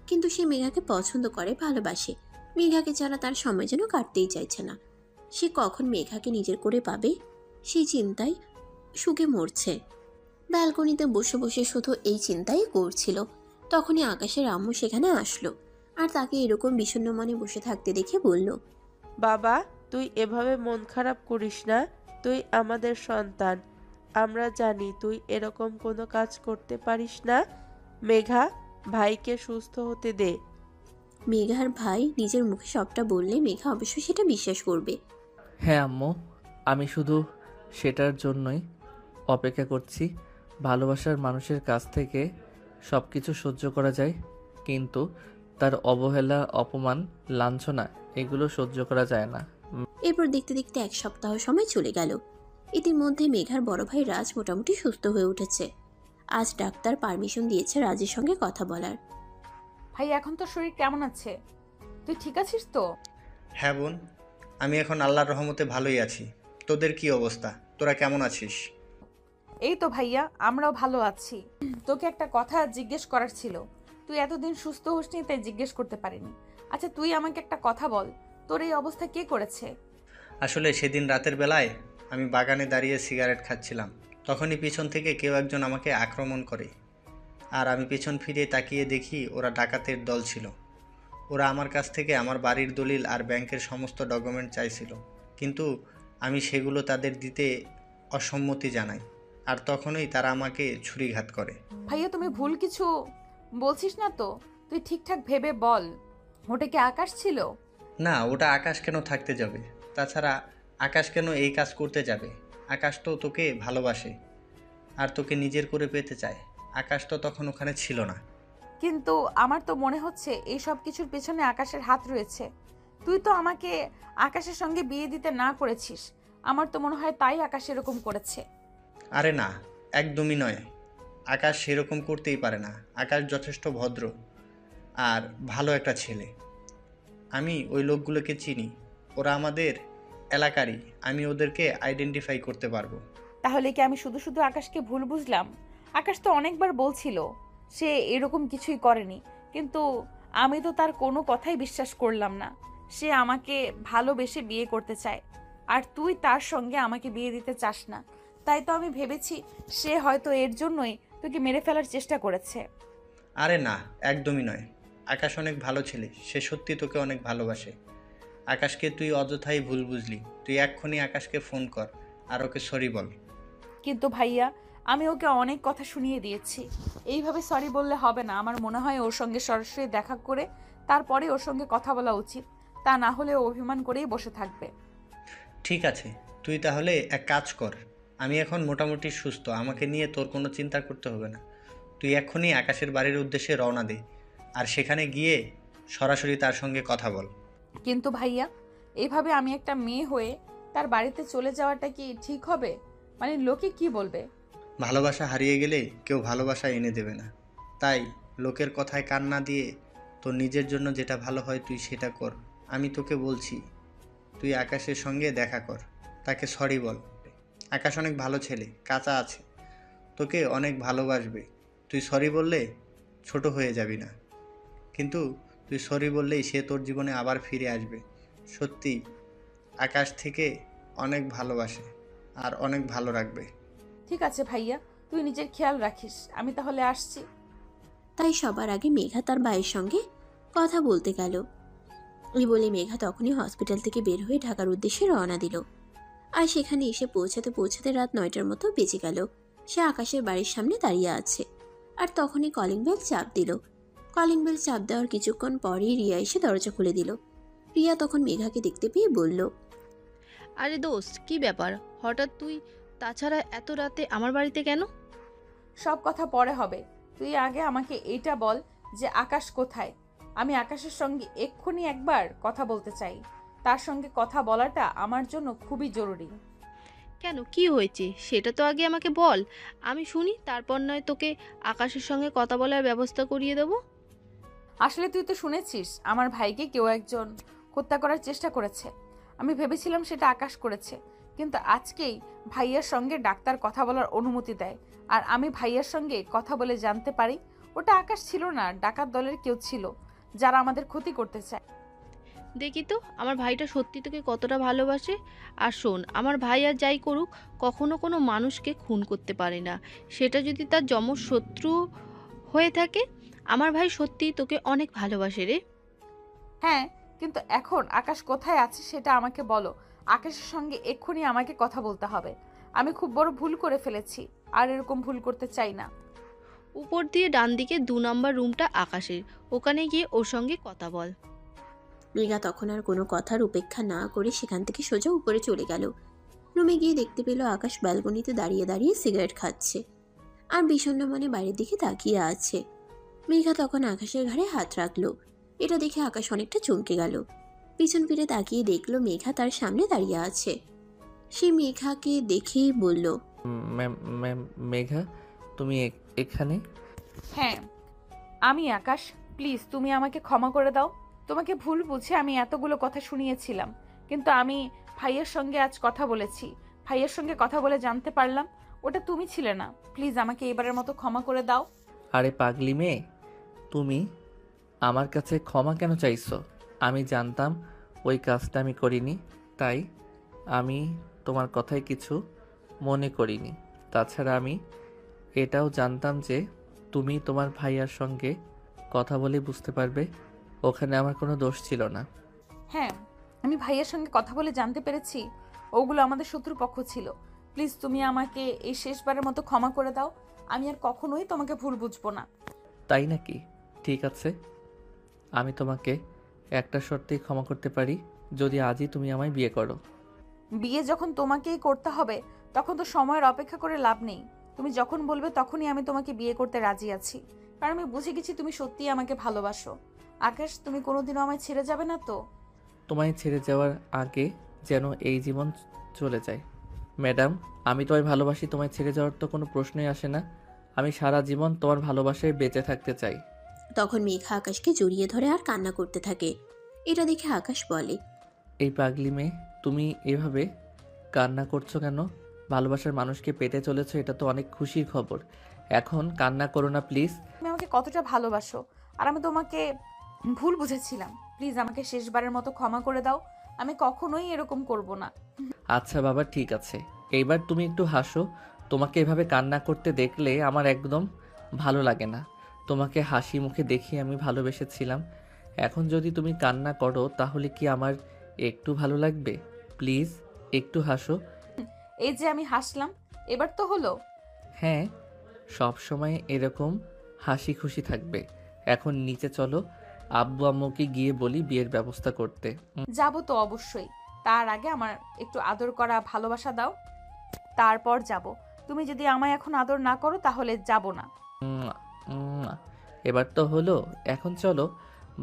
S3: কিন্তু সে মেঘাকে পছন্দ করে, ভালোবাসে। মেঘাকে ছাড়া তার সময় যেন কাটতেই চাইছে না। সে কখন মেঘাকে নিজের করে পাবে সেই চিন্তায় সুখে মরছে। ব্যালকনিতে বসে বসে শুধু এই চিন্তাই করছিল। তখনই আকাশের আম্মু সেখানে আসলো আর তাকে এরকম বিষণ্ণ মনে বসে থাকতে দেখে বলল,
S7: বাবা, তুই এভাবে মন খারাপ করিস না। তুই আমাদের সন্তান। আমরা জানি তুই এরকম কোনো কাজ করতে পারিস না। মেঘা, ভাইকে সুস্থ হতে দে।
S3: মেঘার ভাই নিজের মুখে সবটা বললে মেঘা অবশ্যই সেটা বিশ্বাস করবে।
S2: হ্যাঁ আম্মু, আমি শুধু সেটার জন্যই অপেক্ষা করছি। ভালোবাসার মানুষের কাছ থেকে সব কিছু সহ্য করা যায়, কিন্তু তার অবহেলা, অপমান, লাঞ্ছনা এগুলো সহ্য করা যায় না।
S3: এরপর দেখতে দেখতে এক সপ্তাহ সময় চলে গেল। ইতিমধ্যে মেঘার বড় ভাই রাজ মোটামুটি সুস্থ হয়ে উঠেছে। আজ ডাক্তার পারমিশন দিয়েছে রাজের সঙ্গে কথা বলার।
S1: ভাই, এখন তোর শরীর কেমন আছে? তুই ঠিক আছিস তো?
S10: হ্যাঁ বোন, আমি এখন আল্লাহর রহমতে ভালোই আছি। তোদের কি অবস্থা? তোরা কেমন আছিস?
S1: এই তো ভাইয়া, আমরাও ভালো আছি। তোকে একটা কথা জিজ্ঞেস করার ছিল। তুই এতদিন সুস্থ হোসনি তাই জিজ্ঞেস করতে পারিনি। আচ্ছা, তুই আমাকে একটা কথা বল, তোর এই অবস্থা কে করেছে?
S10: আসলে সেদিন রাতের বেলায় আমি বাগানে দাঁড়িয়ে সিগারেট খাচ্ছিলাম। তখনই পিছন থেকে কেউ একজন আমাকে আক্রমণ করে, আর আমি পিছন ফিরে তাকিয়ে দেখি ওরা ডাকাতের দল ছিল। ওরা আমার কাছ থেকে আমার বাড়ির দলিল আর ব্যাংকের সমস্ত ডকুমেন্ট চাইছিল, কিন্তু আমি সেগুলো তাদের দিতে অসম্মতি জানাই, আর তখনই তারা আমাকে ছুরিঘাত করে।
S1: ভাইয়া, তুমি ভুল কিছু বলছিস না তো? তুই ঠিকঠাক ভেবে বল, ওটা কি আকাশ ছিল?
S10: না, ওটা আকাশ কেন থাকতে যাবে? তাছাড়া আকাশ কেন এই কাজ করতে যাবে? আকাশ তো তোকে ভালোবাসে আর তোকে নিজের করে পেতে চায়। আকাশ তো তখন ওখানে ছিল না।
S1: কিন্তু আমার তো মনে হচ্ছে এই সব কিছুর পেছনে আকাশের হাত রয়েছে। তুই তো আমাকে আকাশের সঙ্গে বিয়ে দিতে না করেছিস। আমার তো মনে হয় তাই আকাশ এরকম করেছে।
S10: আরে না, একদমই নয়। আকাশ সেরকম করতেই পারে না। আকাশ যথেষ্ট ভদ্র আর ভালো একটা ছেলে। আমি ওই লোকগুলোকে চিনি, ওরা আমাদের এলাকারই। আমি ওদেরকে আইডেন্টিফাই করতে পারবো।
S1: তাহলে কি আমি শুধু শুধু আকাশকে ভুল বুঝলাম? আকাশ তো অনেকবার বলছিল সে এরকম কিছুই করেনি, কিন্তু আমি তো তার কোনো কথাই বিশ্বাস করলাম না। সে আমাকে ভালোবেসে বিয়ে করতে চায়, আর তুই তার সঙ্গে আমাকে বিয়ে দিতে চাস না। তাই তো আমি ভেবেছি সে হয়তো এর জন্যই তোকে মেরে ফেলার চেষ্টা করেছে।
S10: আরে না, একদমই নয়। আকাশ অনেক ভালো ছেলে, সে সত্যি তোকে অনেক ভালোবাসে। আকাশকে তুই অযথাই ভুল বুঝলি। তুই এক্ষুনি আকাশকে ফোন কর আর ওকে সরি বল।
S1: কিন্তু ভাইয়া, আমি ওকে অনেক কথা শুনিয়ে দিয়েছি। এইভাবে সরি বললে হবে না। আমার মনে হয় ওর সঙ্গে সরাসরি দেখা করে তারপরে ওর সঙ্গে কথা বলা উচিত। তা না হলে ও অভিমান করেই বসে থাকবে।
S10: ঠিক আছে, তুই তাহলে এক কাজ কর। আমি এখন মোটামুটি সুস্থ, আমাকে নিয়ে তোর কোনো চিন্তা করতে হবে না। তুই এক্ষুনি আকাশের বাড়ির উদ্দেশ্যে রওনা দে, আর সেখানে গিয়ে সরাসরি তার সঙ্গে কথা বল।
S1: কিন্তু ভাইয়া, এইভাবে আমি একটা মেয়ে হয়ে তার বাড়িতে চলে যাওয়াটা কি ঠিক হবে? মানে লোকে কি বলবে?
S10: ভালোবাসা হারিয়ে গেলে কেউ ভালোবাসা এনে দেবে না। তাই লোকের কথায় কান না দিয়ে তোর নিজের জন্য যেটা ভালো হয় তুই সেটা কর। আমি তোকে বলছি, তুই আকাশের সঙ্গে দেখা কর, তাকে সরি বল। আকাশ অনেক ভালো ছেলে, কাঁচা আছে, তোকে অনেক ভালোবাসবে। তুই সরি বললে ছোট হয়ে যাবি না, কিন্তু তুই সরি বললেই সে তোর জীবনে আবার ফিরে আসবে। সত্যি আকাশ থেকে অনেক ভালোবাসে আর অনেক ভালো রাখবে।
S1: ঠিক আছে ভাইয়া, তুই নিজের খেয়াল রাখিস, আমি তাহলে আসছি।
S3: তাই সবার আগে মেঘা তার ভাইয়ের সঙ্গে কথা বলতে গেল। এই বলে মেঘা তখনই হসপিটাল থেকে বের হয়ে ঢাকার উদ্দেশ্যে রওনা দিল। আর সেখানে এসে পৌঁছাতে পৌঁছাতে রাত 9টার মতো বেজে গেল। সে আকাশের বাড়ির সামনে দাঁড়িয়ে আছে, আর তখনই কলিং বেল চাপ দিল। কলিং বেল চাপ দেওয়ার কিছুক্ষণ পরেই রিয়া এসে দরজা খুলে দিল। রিয়া তখন মেঘাকে দেখতে পেয়ে বলল,
S4: আরে দোস্ত, কি ব্যাপার হঠাৎ তুই? তাছাড়া এত রাতে আমার বাড়িতে কেন?
S1: সব কথা পরে হবে, তুই আগে আমাকে এইটা বল যে আকাশ কোথায়। আমি আকাশের সঙ্গে এক্ষুনি একবার কথা বলতে চাই। তার সঙ্গে কথা বলাটা আমার জন্য খুবই জরুরি।
S4: কেন, কি হয়েছে সেটা তো আগে আমাকে বল, আমি শুনি, তারপর নয় তোকে আকাশের সঙ্গে কথা বলার ব্যবস্থা করিয়ে দেবো।
S1: আসলে তুই তো শুনেছিস আমার ভাইকে কেউ একজন হত্যা করার চেষ্টা করেছে। আমি ভেবেছিলাম সেটা আকাশ করেছে, কিন্তু আজকেই ভাইয়ার সঙ্গে ডাক্তার কথা বলার অনুমতি দেয়, আর আমি ভাইয়ার সঙ্গে কথা বলে জানতে পারি ওটা আকাশ ছিল না, ডাকাত দলের কেউ ছিল যারা আমাদের ক্ষতি করতে চায়।
S4: দেখি তো আমার ভাইটা সত্যি তোকে কতটা ভালোবাসে। আর শোন, আমার ভাই আর যাই করুক, কখনো কোনো মানুষকে খুন করতে পারে না, সেটা যদি তার যমজ শত্রু হয়ে থাকে। আমার ভাই সত্যিই তোকে অনেক ভালোবাসে রে।
S1: হ্যাঁ, কিন্তু এখন আকাশ কোথায় আছে সেটা আমাকে বলো। আকাশের সঙ্গে এক্ষুনি আমাকে কথা বলতে হবে। আমি খুব বড় ভুল করে ফেলেছি, আর এরকম ভুল করতে চাই না।
S4: উপর দিয়ে ডান দিকে 2 নম্বর রুমটা আকাশের, ওখানে গিয়ে ওর সঙ্গে কথা বল।
S3: মেঘা তখন আর কোনো কথার উপেক্ষা না করে সেখান থেকে সোজা উপরে চলে গেল। রুমে গিয়ে দেখতে পেল আকাশ ব্যালকনিতে দাঁড়িয়ে দাঁড়িয়ে সিগারেট খাচ্ছে আর বিষণ্ণ মনে বাইরের দিকে তাকিয়ে আছে। মেঘা তখন আকাশের ঘাড়ে হাত রাখলো। এটা দেখে আকাশ অনেকটা চমকে গেল। পিছন ফিরে তাকিয়ে দেখলো মেঘা তার সামনে দাঁড়িয়ে আছে। সে মেঘাকে দেখেই বলল,
S2: মেঘা, তুমি এখানে?
S1: হ্যাঁ, আমি আকাশ। প্লিজ তুমি আমাকে ক্ষমা করে দাও। তোমাকে ভুল বুঝে আমি এতগুলো কথা শুনিয়েছিলাম, কিন্তু আমি ভাইয়ের সঙ্গে আজ কথা বলেছি। ভাইয়ের সঙ্গে কথা বলে জানতে পারলাম ওটা তুমি ছিলে না। প্লিজ আমাকে এবারের মতো ক্ষমা করে দাও।
S2: আরে পাগলি মেয়ে, তুমি আমার কাছে ক্ষমা কেন চাইছো? আমি জানতাম ওই কাজটা আমি করিনি, তাই আমি তোমার কথায় কিছু মনে করিনি। তাছাড়া আমি এটাও জানতাম যে তুমি তোমার ভাইয়ার সঙ্গে কথা বলে বুঝতে পারবে ওখানে আমার কোনো দোষ ছিল না।
S1: হ্যাঁ, আমি ভাইয়ের সঙ্গে কথা বলে জানতে পেরেছি ওগুলো আমাদের শত্রুপক্ষ ছিল। প্লিজ তুমি আমাকে এই শেষবারের মতো ক্ষমা করে দাও। আমি আর কখনোই তোমাকে ভুল বুঝবো না।
S2: তাই নাকি? ঠিক আছে, আমি তোমাকে একটা শর্তেই ক্ষমা করতে পারি, যদি আজই তুমি আমায় বিয়ে করো।
S1: বিয়ে যখন তোমাকেই করতে হবে তখন তো সময়ের অপেক্ষা করে লাভ নেই। তুমি যখন বলবে তখনই আমি তোমাকে বিয়ে করতে রাজি আছি, কারণ আমি বুঝে গেছি তুমি সত্যিই আমাকে ভালোবাসো। আকাশ, তুমি কোনোদিনও আমায় ছেড়ে যাবে না তো?
S2: তোমায় ছেড়ে যাওয়ার আগে যেন এই জীবন চলে যায়। ম্যাডাম, আমি তোমায় ভালোবাসি, তোমায় ছেড়ে যাওয়ার তো কোনো প্রশ্নই আসে না। আমি সারা জীবন তোমার ভালোবাসায় বেঁচে থাকতে চাই।
S3: তখন মেঘা আকাশকে জড়িয়ে ধরে আর কান্না করতে থাকে। এটা দেখে আকাশ বলে,
S2: এই পাগলি মেয়ে, তুমি এভাবে কান্না করছো কেন? ভালোবাসার মানুষকে পেতে চলেছো, এটা তো অনেক খুশির খবর। এখন কান্না করো না প্লিজ।
S1: তুমি আমাকে কতটা ভালোবাসো, আর আমি তোমাকে ভুল বুঝেছিলাম। প্লিজ আমাকে শেষবারের মতো ক্ষমা করে দাও। আমি কখনোই এরকম করব না।
S2: আচ্ছা বাবা, ঠিক আছে, এইবার তুমি একটু হাসো। তোমাকে এভাবে কান্না করতে দেখলে আমার একদম ভালো লাগে না। তোমাকে হাসি মুখে দেখি আমি ভালোবেসেছিলাম, এখন যদি তুমি কান্না করো তাহলে কি আমার একটু ভালো লাগবে? প্লিজ একটু হাসো।
S1: এই যে আমি হাসলাম, এবার তো হলো।
S2: হ্যাঁ, সব সময় এরকম হাসি খুশি থাকবে। এখন নিচে চলো, আব্বু আম্মুকে গিয়ে বলি বিয়ের ব্যবস্থা করতে।
S1: যাব তো অবশ্যই, তার আগে আমার একটু আদর করা ভালোবাসা দাও, তারপর যাব। তুমি যদি আমায় এখন আদর না করো তাহলে যাব না।
S2: উম্মা, উম্মা। এবার তো হলো, এখন চলো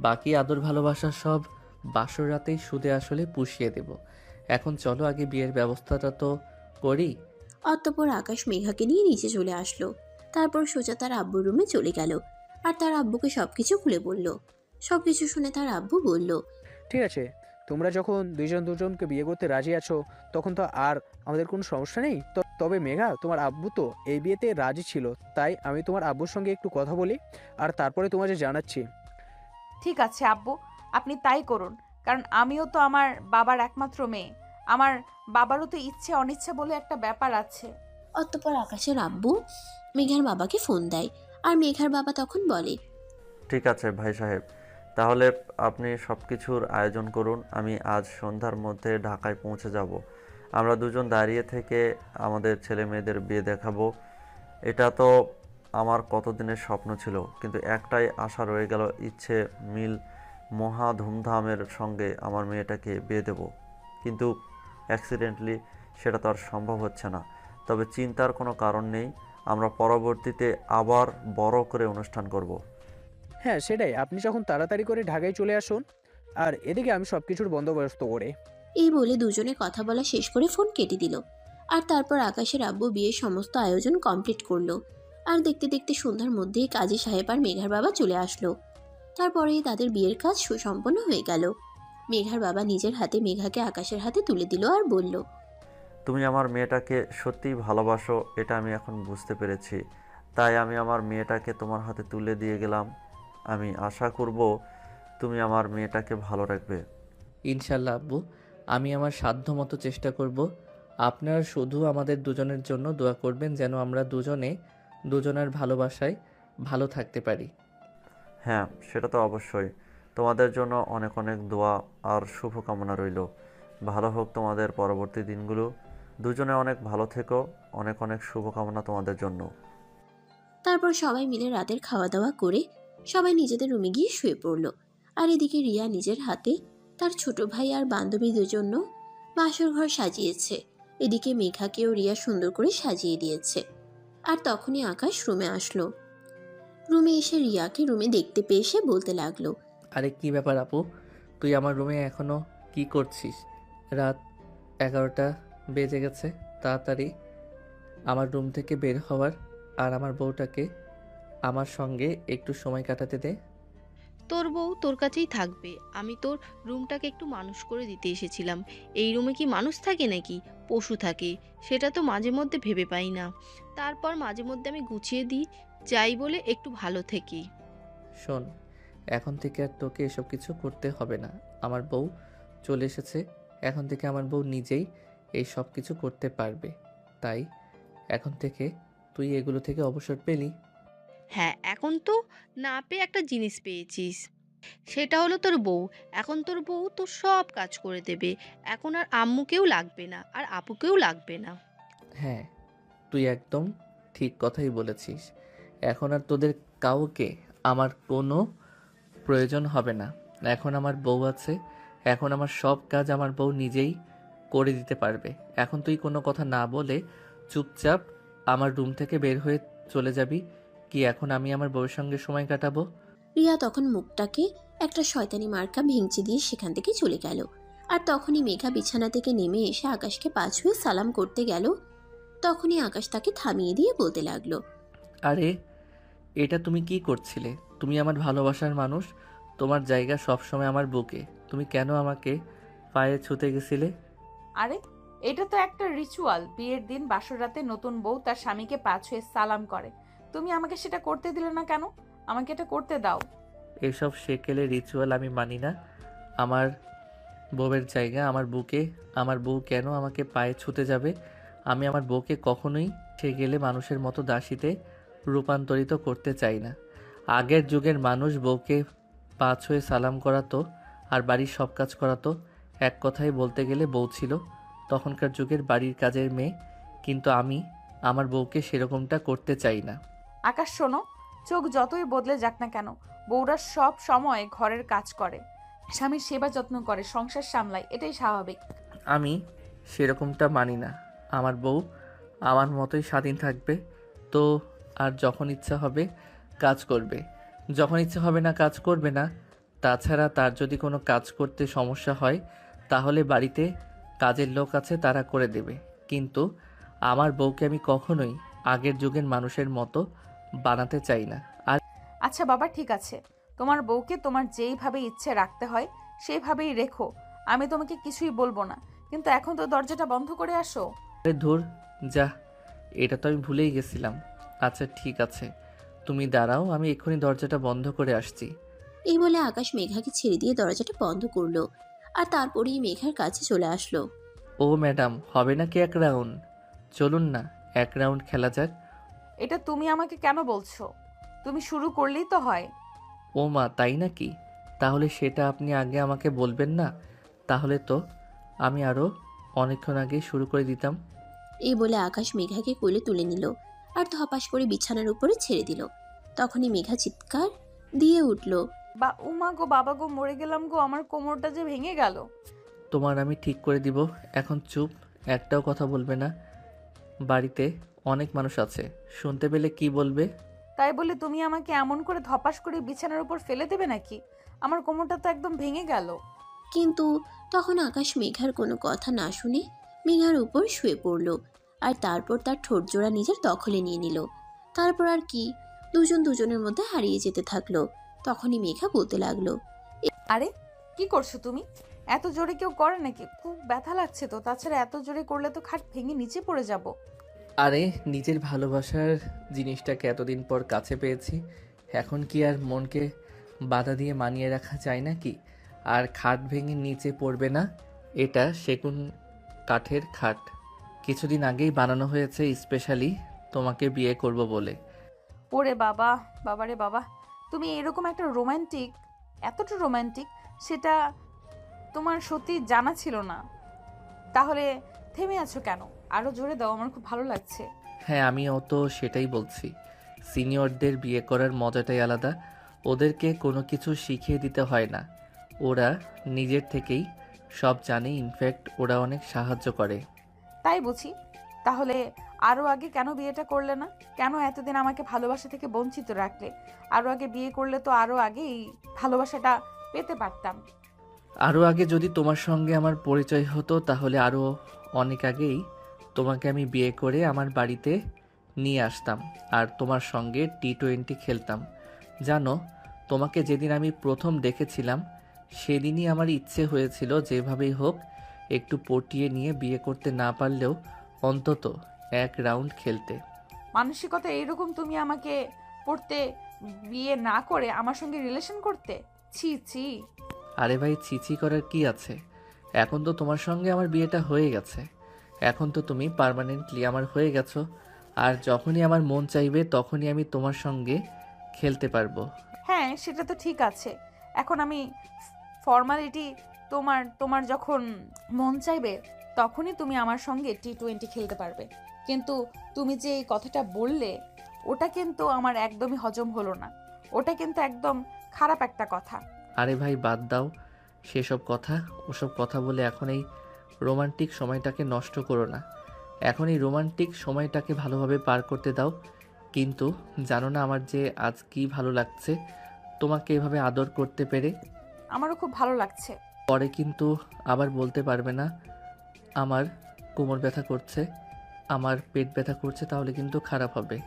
S2: বাকি আদর ভালোবাসা সব বাসর রাতেই সুদে আসলে পুষিয়ে দেব। এখন চলো আগে বিয়ের ব্যবস্থাটা তো করি।
S3: অতঃপর আকাশ মেঘাকে নিয়ে নিচে চলে আসলো। তারপর সোজা তার আব্বুর রুমে চলে গেল আর তার আব্বুকে সবকিছু খুলে বলল। সবকিছু শুনে তার আব্বু বলল,
S11: ঠিক আছে, তোমরা যখন দুজনকে বিয়ে করতে রাজি আছো তখন তো আর আমাদের কোনো সমস্যা নেই। তবে মেঘা, তোমার আব্বু তো এই বিয়েতে রাজি ছিল, তাই আমি তোমার আব্বুর সঙ্গে একটু কথা বলি আর তারপরে তোমাকে জানাচ্ছি।
S1: ঠিক আছে আব্বু, আপনি তাই করুন, কারণ আমিও তো আমার বাবার একমাত্র মেয়ে। আমার বাবারও তো ইচ্ছে অনিচ্ছা বলে একটা ব্যাপার আছে।
S3: অতঃপর আকাশের আব্বু মেঘার বাবাকে ফোন দেয়, আর মেঘার বাবা তখন বলে,
S9: ঠিক আছে ভাই সাহেব, তাহলে আপনি সব কিছুর আয়োজন করুন। আমি আজ সন্ধ্যার মধ্যে ঢাকায় পৌঁছে যাব। আমরা দুজন দাঁড়িয়ে থেকে আমাদের ছেলে মেয়েদের বিয়ে দেখাবো। এটা তো আমার কতদিনের স্বপ্ন ছিল, কিন্তু একটাই আশা রয়ে গেল, ইচ্ছে মিল মহা ধুমধামের সঙ্গে আমার মেয়েটাকে বিয়ে দেব। কিন্তু অ্যাক্সিডেন্টলি সেটা তো আর সম্ভব হচ্ছে না। তবে চিন্তার কোনো কারণ নেই, আমরা পরবর্তীতে আবার বড় করে অনুষ্ঠান করব।
S11: হ্যাঁ সেটাই, আপনি যখন তাড়াতাড়ি করে ঢাকায় চলে আসুন, আর এদিকে আমি সব কিছুর বন্দোবস্ত করে।
S3: এই বলে দুজনে কথা বলা শেষ করে ফোন কেটে দিল। আর তারপর আকাশের আব্বু বিয়ের সমস্ত আয়োজন কমপ্লিট করলো। আর দেখতে দেখতে সন্ধ্যার মধ্যেই কাজী সাহেব আর মেঘার বাবা চলে আসলো। তারপরেই তাদের বিয়ের কাজ সুসম্পন্ন হয়ে গেল। মেঘার বাবা নিজের হাতে মেঘাকে আকাশের হাতে তুলে দিল আর বলল,
S9: তুমি আমার মেয়েটাকে সত্যিই ভালোবাসো, এটা আমি এখন বুঝতে পেরেছি। তাই আমি আমার মেয়েটাকে তোমার হাতে তুলে দিয়ে গেলাম। আমি আশা করব তুমি আমার মেয়েটাকে ভালো রাখবে।
S2: ইনশাল্লাহ আব্বু, আমি আমার সাধ্যমতো চেষ্টা করব। আপনারা শুধু আমাদের দুজনের জন্য দোয়া করবেন যেন আমরা দুজনে দুজনের ভালোবাসায় ভালো থাকতে পারি।
S9: হ্যাঁ, সেটা তো অবশ্যই। তোমাদের জন্য অনেক অনেক দোয়া আর শুভকামনা রইল। ভালো হোক তোমাদের পরবর্তী দিনগুলো। দুজনে অনেক ভালো থেকো। অনেক অনেক শুভকামনা তোমাদের জন্য।
S3: তারপর সবাই মিলে রাতের খাওয়া দাওয়া করে সবাই নিজেদের রুমে গিয়ে শুয়ে পড়ল। আর এদিকে রিয়া নিজের হাতে তার ছোট ভাই আর বান্ধবীদের জন্য বাসর ঘর সাজিয়েছে। এদিকে মেঘাকেও রিয়া সুন্দর করে সাজিয়ে দিয়েছে। আর তখনই আকাশ রুমে আসলো। রুমে এসে রিয়াকে রুমে দেখতে পেয়ে সে বলতে লাগলো,
S2: আরে কি ব্যাপার আপু, তুই আমার রুমে এখনো কি করছিস? রাত 11টা বেজে গেছে। তাড়াতাড়ি আমার রুম থেকে বের হওয়ার আর আমার বউটাকে আমার সঙ্গে একটু সময় কাটাতে দে।
S4: তোর বউ তোর কাছেই থাকবে। আমি তোর রুমটাকে একটু মানুষ করে দিতে এসেছিলাম। এই রুমে কি মানুষ থাকে নাকি পশু থাকে? সেটা তো মাঝে মধ্যে ভেবে পাই না। তারপর মাঝে মধ্যে আমি গুছিয়ে দিই যাই বলে একটু ভালো থেকি।
S2: শোন, এখন থেকে আর তোকে এসব কিছু করতে হবে না। আমার বউ চলে এসেছে, এখন থেকে আমার বউ নিজেই এই সব কিছু করতে পারবে। তাই এখন থেকে তুই এগুলো থেকে অবসর পেলি।
S4: হ্যাঁ, এখন তো না পেয়ে একটা জিনিস পেয়েছিস, সেটা হলো তোর বউ। এখন তোর বউ তোর সব কাজ করে দেবে। এখন আর আম্মুকেও লাগবে না, আর আপুকেও লাগবে না।
S2: হ্যাঁ, তুই একদম ঠিক কথাই বলেছিস। এখন আর তোদের কাউকে আমার কোনো প্রয়োজন হবে না। এখন আমার বউ আছে, এখন আমার সব কাজ আমার বউ নিজেই করে দিতে পারবে। এখন তুই কোনো কথা না বলে চুপচাপ আমার রুম থেকে বের হয়ে চলে যাবি কি? এখন আমি আমার বউয়ের সঙ্গে সময় কাটাবো।
S3: রিয়া তখন মুখটাকে একটা শয়তানি মার্কা ভেঙচি দিয়ে সেখান থেকে চলে গেল। আর তখনই মেঘা বিছানা থেকে নেমে এসে আকাশকে পা ছুঁয়ে সালাম করতে গেল। তখনই আকাশ তাকে থামিয়ে দিয়ে বলতে লাগলো,
S2: আরে এটা তুমি কি করছিলে? তুমি আমার ভালোবাসার মানুষ, তোমার জায়গা সবসময় আমার বুকে। তুমি কেন আমাকে পায়ে ছুঁতে গেছিলে?
S1: আরে এটা তো একটা রিচুয়াল। বিয়ের দিন বাসর রাতে নতুন বউ তার স্বামীকে পা ছুঁয়ে সালাম করে। তুমি আমাকে সেটা করতে দিলে না কেন? আমাকে এটা করতে দাও।
S2: এসব সেকেলে রিচুয়াল আমি মানি না। আমার বউয়ের জায়গা আমার বুকে। আমার বউ কেন আমাকে পায়ে ছুঁতে যাবে? আমি আমার বউকে কখনোই সে গেলে মানুষের মতো দাসীতে রূপান্তরিত করতে চাই না। আগের যুগের মানুষ বউকে পা ছুঁয়ে সালাম করাতো আর বাড়ির সব কাজ করাতো। এক কথায় বলতে গেলে বউ ছিল তখনকার যুগের বাড়ির কাজের মেয়ে। কিন্তু আমি আমার বউকে সেরকমটা করতে চাই না।
S1: আকাশ শোনো, চোখ যতই বদলে যাক না কেন, বউরা সব সময় ঘরের কাজ করে, স্বামীর সেবা যত্ন করে, সংসার সামলায়, এটাই স্বাভাবিক।
S2: আমি সেরকমটা মানি না। আমার বউ আমার মতোই স্বাধীন থাকবে। তো আর যখন ইচ্ছা হবে কাজ করবে, যখন ইচ্ছা হবে না কাজ করবে না। তাছাড়া তার যদি কোনো কাজ করতে সমস্যা হয় তাহলে বাড়িতে কাজের লোক আছে, তারা করে দেবে। কিন্তু আমার বউকে আমি কখনোই আগের যুগের মানুষের মতো বানাতে চাই না। আর
S1: আচ্ছা বাবা, ঠিক আছে, তোমার বউকে তোমার যেইভাবে ইচ্ছে রাখতে হয় সেইভাবেই রেখো। আমি তোমাকে কিছুই বলবো না, কিন্তু এখন তো দরজাটা বন্ধ করে আসো।
S2: আরে ধুর, যা, এটা তো আমি ভুলেই গেছিলাম। আচ্ছা ঠিক আছে, তুমি দাঁড়াও, আমি এক্ষুনি দরজাটা বন্ধ করে আসছি।
S3: এই বলে আকাশ মেঘাকে ছেড়ে দিয়ে দরজাটা বন্ধ করলো। আর তারপরেই মেঘার কাছে চলে আসলো।
S2: ও ম্যাডাম, হবে নাকি এক রাউন্ড? চলুন না, এক রাউন্ড খেলা যাক।
S1: এটা তুমি আমাকে কেন বলছো? তুমি শুরু করলেই তো হয়।
S2: ও মা, তাই নাকি? তাহলে সেটা আপনি আগে আমাকে বলবেন না? তাহলে তো আমি আরও অনেকক্ষণ আগেই শুরু করে দিতাম।
S3: এই বলে আকাশ মেঘাকে কোলে তুলে নিল আর ধপাস করে বিছানার উপরে ছেড়ে দিল। তখনই মেঘা চিৎকার দিয়ে উঠল।
S1: বা উমা গো, বাবা গো, মরে গেলাম গো, আমার কোমরটা যে ভেঙে গেল।
S2: তোমার আমি ঠিক করে দিব। এখন চুপ, একটাও কথা বলবে না। বাড়িতে অনেক মানুষ আছে, শুনতে পেলে কি বলবে?
S1: তাই বলে তুমি আমাকে এমন করে ধপাস করে বিছানার উপর ফেলে দেবে নাকি? আমার কোমরটা তো একদম ভেঙে গেল।
S3: কিন্তু তখন আকাশ মেঘার কোনো কথা না শুনে মেঘার উপর শুয়ে পড়ল আর তারপর তার ঠোঁট জোড়া নিজের দখলে নিয়ে নিল। তারপর আর কি, দুজন দুজনের মধ্যে হারিয়ে যেতে থাকলো। তখনই মেঘা বলতে লাগলো।
S1: আরে কি করছো তুমি? এত জোরে কেউ করে নাকি? খুব ব্যথা লাগছে তো। তাছাড়া এত জোরে করলে তো খাট ভেঙে নিচে পড়ে যাব।
S2: আরে, নিজের ভালোবাসার জিনিসটাকে এতদিন পর কাছে পেয়েছি, এখন কি আর মনকে বাধা দিয়ে মানিয়ে রাখা যায় নাকি? আর খাট ভেঙে নিচে পড়বে না। এটা সেগুন কাঠের খাট, কিছুদিন আগেই বানানো হয়েছে স্পেশালি তোমাকে বিয়ে করব বলে।
S1: ওরে বাবা, বাবারে বাবা, তুমি এরকম একটা রোমান্টিক, এতটা রোমান্টিক, সেটা তোমার সত্যি জানা ছিল না। তাহলে থেমে আছো কেন? আরো জোরে দাও, আমার খুব ভালো লাগছে।
S2: হ্যাঁ, আমিও তো সেটাই বলছি। সিনিয়রদের বিয়ে করার মজাটাই আলাদা। ওদেরকে কোনো কিছু শিখিয়ে দিতে হয় না, ওরা নিজের থেকেই সব জানে। ইনফ্যাক্ট ওরা অনেক সাহায্য করে।
S1: তাই বুঝি? তাহলে আরো আগে কেন বিয়েটা করলে না? কেন এতদিন আমাকে ভালোবাসা থেকে বঞ্চিত রাখলে? আরো আগে বিয়ে করলে তো আরো আগেই ভালোবাসাটা পেতে পারতাম।
S2: আরও আগে যদি তোমার সঙ্গে আমার পরিচয় হতো, তাহলে আরও অনেক আগেই তোমাকে আমি বিয়ে করে আমার বাড়িতে নিয়ে আসতাম আর তোমার সঙ্গে T20 খেলতাম। জানো, তোমাকে যেদিন আমি প্রথম দেখেছিলাম সেদিনই আমার ইচ্ছে হয়েছিল যেভাবেই হোক একটু পটিয়ে নিয়ে বিয়ে করতে না পারলেও অন্তত এক রাউন্ড খেলতে।
S1: মানসিকতা এইরকম তুমি আমাকে পড়তে বিয়ে না করে আমার সঙ্গে রিলেশন করতে? ছি ছি।
S2: আরে ভাই, ছিছি করার কি আছে? এখন তো তোমার সঙ্গে আমার বিয়েটা হয়ে গেছে। এখন তো তুমি পার্মানেন্টলি আমার হয়ে গেছো। আর যখনই আমার মন চাইবে তখনই আমি তোমার সঙ্গে খেলতে পারবো।
S1: হ্যাঁ, সেটা তো ঠিক আছে। এখন আমি ফর্মালিটি, তোমার তোমার যখন মন চাইবে তখনই তুমি আমার সঙ্গে T20 খেলতে পারবে। কিন্তু তুমি যে এই কথাটা বললে, ওটা কিন্তু আমার একদমই হজম হলো না। ওটা কিন্তু একদম খারাপ একটা কথা।
S2: আরে ভাই, বাদ দাও সেসব কথা। ওসব কথা বলে এখন এই রোমান্টিক সময়টাকে নষ্ট করো না। এখন এই রোমান্টিক সময়টাকে ভালোভাবে পার করতে দাও। কিন্তু জানো না আমার যে আজ কি ভালো লাগছে তোমাকে এভাবে আদর করতে পেরে।
S1: আমারও খুব ভালো লাগছে।
S2: পরে কিন্তু আবার বলতে পারবে না আমার কোমর ব্যথা করছে, আমার পেট ব্যথা করছে, তাহলে কিন্তু খারাপ হবে।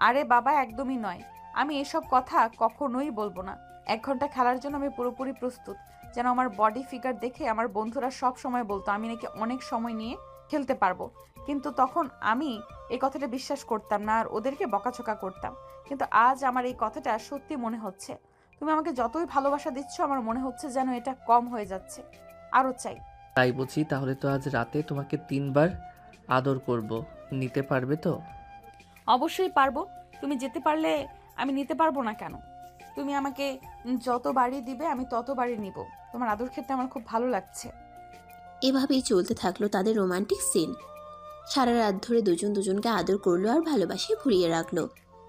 S1: আরে বাবা, একদমই নয়। আমি এসব কথা কখনোই বলবো না। 1 ঘন্টা খেলার জন্য আমি পুরোপুরি প্রস্তুত। যেন আমার বডি ফিগার দেখে আমার বন্ধুরা সব সময় বলতো আমি নাকি অনেক সময় নিয়ে খেলতে পারবো। কিন্তু তখন আমি এই কথাটা বিশ্বাস করতাম না আর ওদেরকে বকাঝকা করতাম। কিন্তু আজ আমার এই কথাটা সত্যি মনে হচ্ছে। তুমি আমাকে যতই ভালোবাসা দিচ্ছ, আমার মনে হচ্ছে যেন এটা কম হয়ে যাচ্ছে। আরো চাই।
S2: তাই বুঝি? তাহলে তো আজ রাতে তোমাকে 3 বার আদর করব, নিতে পারবে তো?
S1: অবশ্যই পারবো। তুমি যেতে পারলে আমি নিতে পারবো না কেন? তুমি আমাকে যতবারই দিবে আমি ততবারই নিব। তোমার আদর খেতে আমার খুব ভালো লাগছে।
S3: এভাবেই চলতে থাকলো তাদের রোমান্টিক সিন। সারা রাত ধরে দুজন দুজনকে আদর করলো আর ভালোবাসে ভরিয়ে রাখলো।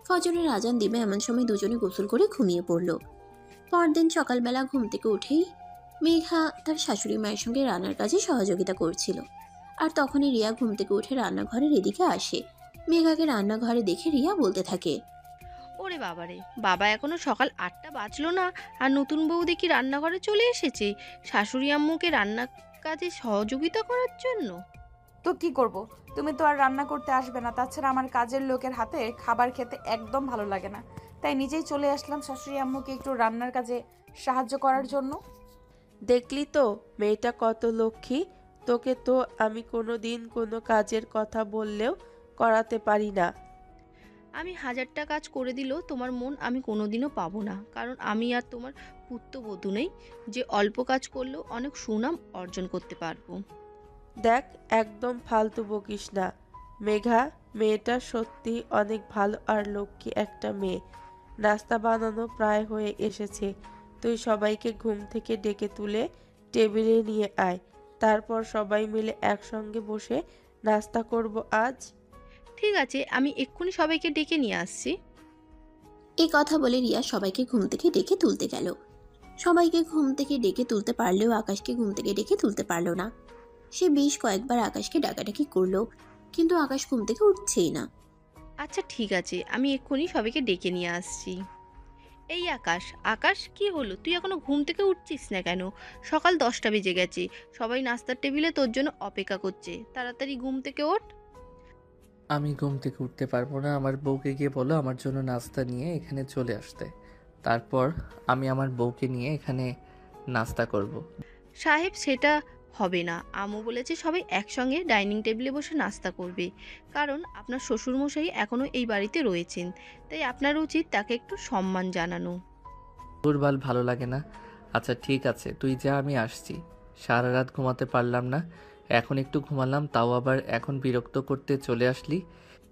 S3: ফজরের আজান দিবে এমন সময় দুজনে গোসল করে ঘুমিয়ে পড়লো। পরদিন সকালবেলা ঘুম থেকে উঠেই মেঘা তার শাশুড়ি মায়ের সঙ্গে রান্নার কাজে সহযোগিতা করছিল। আর তখনই রিয়া ঘুম থেকে উঠে রান্নাঘরের এদিকে আসে। মেঘাকে রান্নাঘরে দেখে রিয়া বলতে থাকে।
S4: ওরে বাবারে, বাবা এখনো সকাল 8টা বাজলো না আর নতুন বউ দেখি রান্নাঘরে চলে এসেছে শাশুড়ি আম্মুকে রান্না কাজে সহযোগিতা করার জন্য।
S1: তো কি করব? তুমি তো আর রান্না করতে আসবে না। তাছাড়া আমার কাজের লোকের হাতে খাবার খেতে একদম ভালো লাগে না। তাই নিজেই চলে আসলাম শাশুড়ি আম্মুকে একটু রান্নার কাজে সাহায্য করার জন্য।
S7: দেখলি তো মেয়েটা কত লক্ষ্মী। তোকে তো আমি কোনো দিন কোনো কাজের কথা বললেও করাতে পারি না।
S4: আমি 1000টা কাজ করে দিলেও তোমার মন আমি কোনোদিনও পাবো না, কারণ আমি আর তোমার পুত্রবধূ নেই যে অল্প কাজ করলেও অনেক সুনাম অর্জন করতে পারবো।
S7: দেখ, একদম ফালতু বকিস না। মেঘা, মেয়েটা সত্যি অনেক ভালো আর লক্ষ্মী একটা মেয়ে। নাস্তা বানানো প্রায় হয়ে এসেছে। তুই সবাইকে ঘুম থেকে ডেকে তুলে টেবিলে নিয়ে আয়। তারপর সবাই মিলে একসঙ্গে বসে নাস্তা করব আজ।
S4: ঠিক আছে, আমি এক্ষুনি সবাইকে ডেকে নিয়ে আসছি।
S3: এই কথা বলে রিয়া সবাইকে ঘুম থেকে ডেকে তুলতে গেল। সবাইকে ঘুম থেকে ডেকে তুলতে পারলেও আকাশকে ঘুম থেকে ডেকে তুলতে পারলো না। সে বেশ কয়েকবার আকাশকে ডাকাডাকি করলো, কিন্তু আকাশ ঘুম থেকে উঠছেই না।
S4: আচ্ছা ঠিক আছে, আমি এক্ষুনি সবাইকে ডেকে নিয়ে আসছি। এই আকাশ, আকাশ কি হলো, তুই এখনো ঘুম থেকে উঠছিস না কেন? সকাল 10টা বেজে গেছে, সবাই নাস্তার টেবিলে তোর জন্য অপেক্ষা করছে, তাড়াতাড়ি ঘুম থেকে ওঠ।
S2: আমি ঘুম থেকে উঠতে পারবো না। আমার বউকে গিয়ে বলো আমার জন্য নাস্তা নিয়ে এখানে চলে আসতে। তারপর আমি আমার বউকে নিয়ে এখানে নাস্তা করব।
S4: সাহেব, সেটা হবে না। আম্মু বলেছে সবাই একসঙ্গে ডাইনিং টেবিলে বসে নাস্তা করবে, কারণ আপনার শ্বশুরমশাই এখনও এই বাড়িতে রয়েছেন, তাই আপনার উচিত তাকে একটু সম্মান জানানো।
S2: দুর্বাল ভালো লাগে না। আচ্ছা ঠিক আছে, তুই যা, আমি আসছি। সারা রাত ঘুমাতে পারলাম না, এখন একটু ঘুমালাম, তাও আবার এখন বিরক্ত করতে চলে আসলি।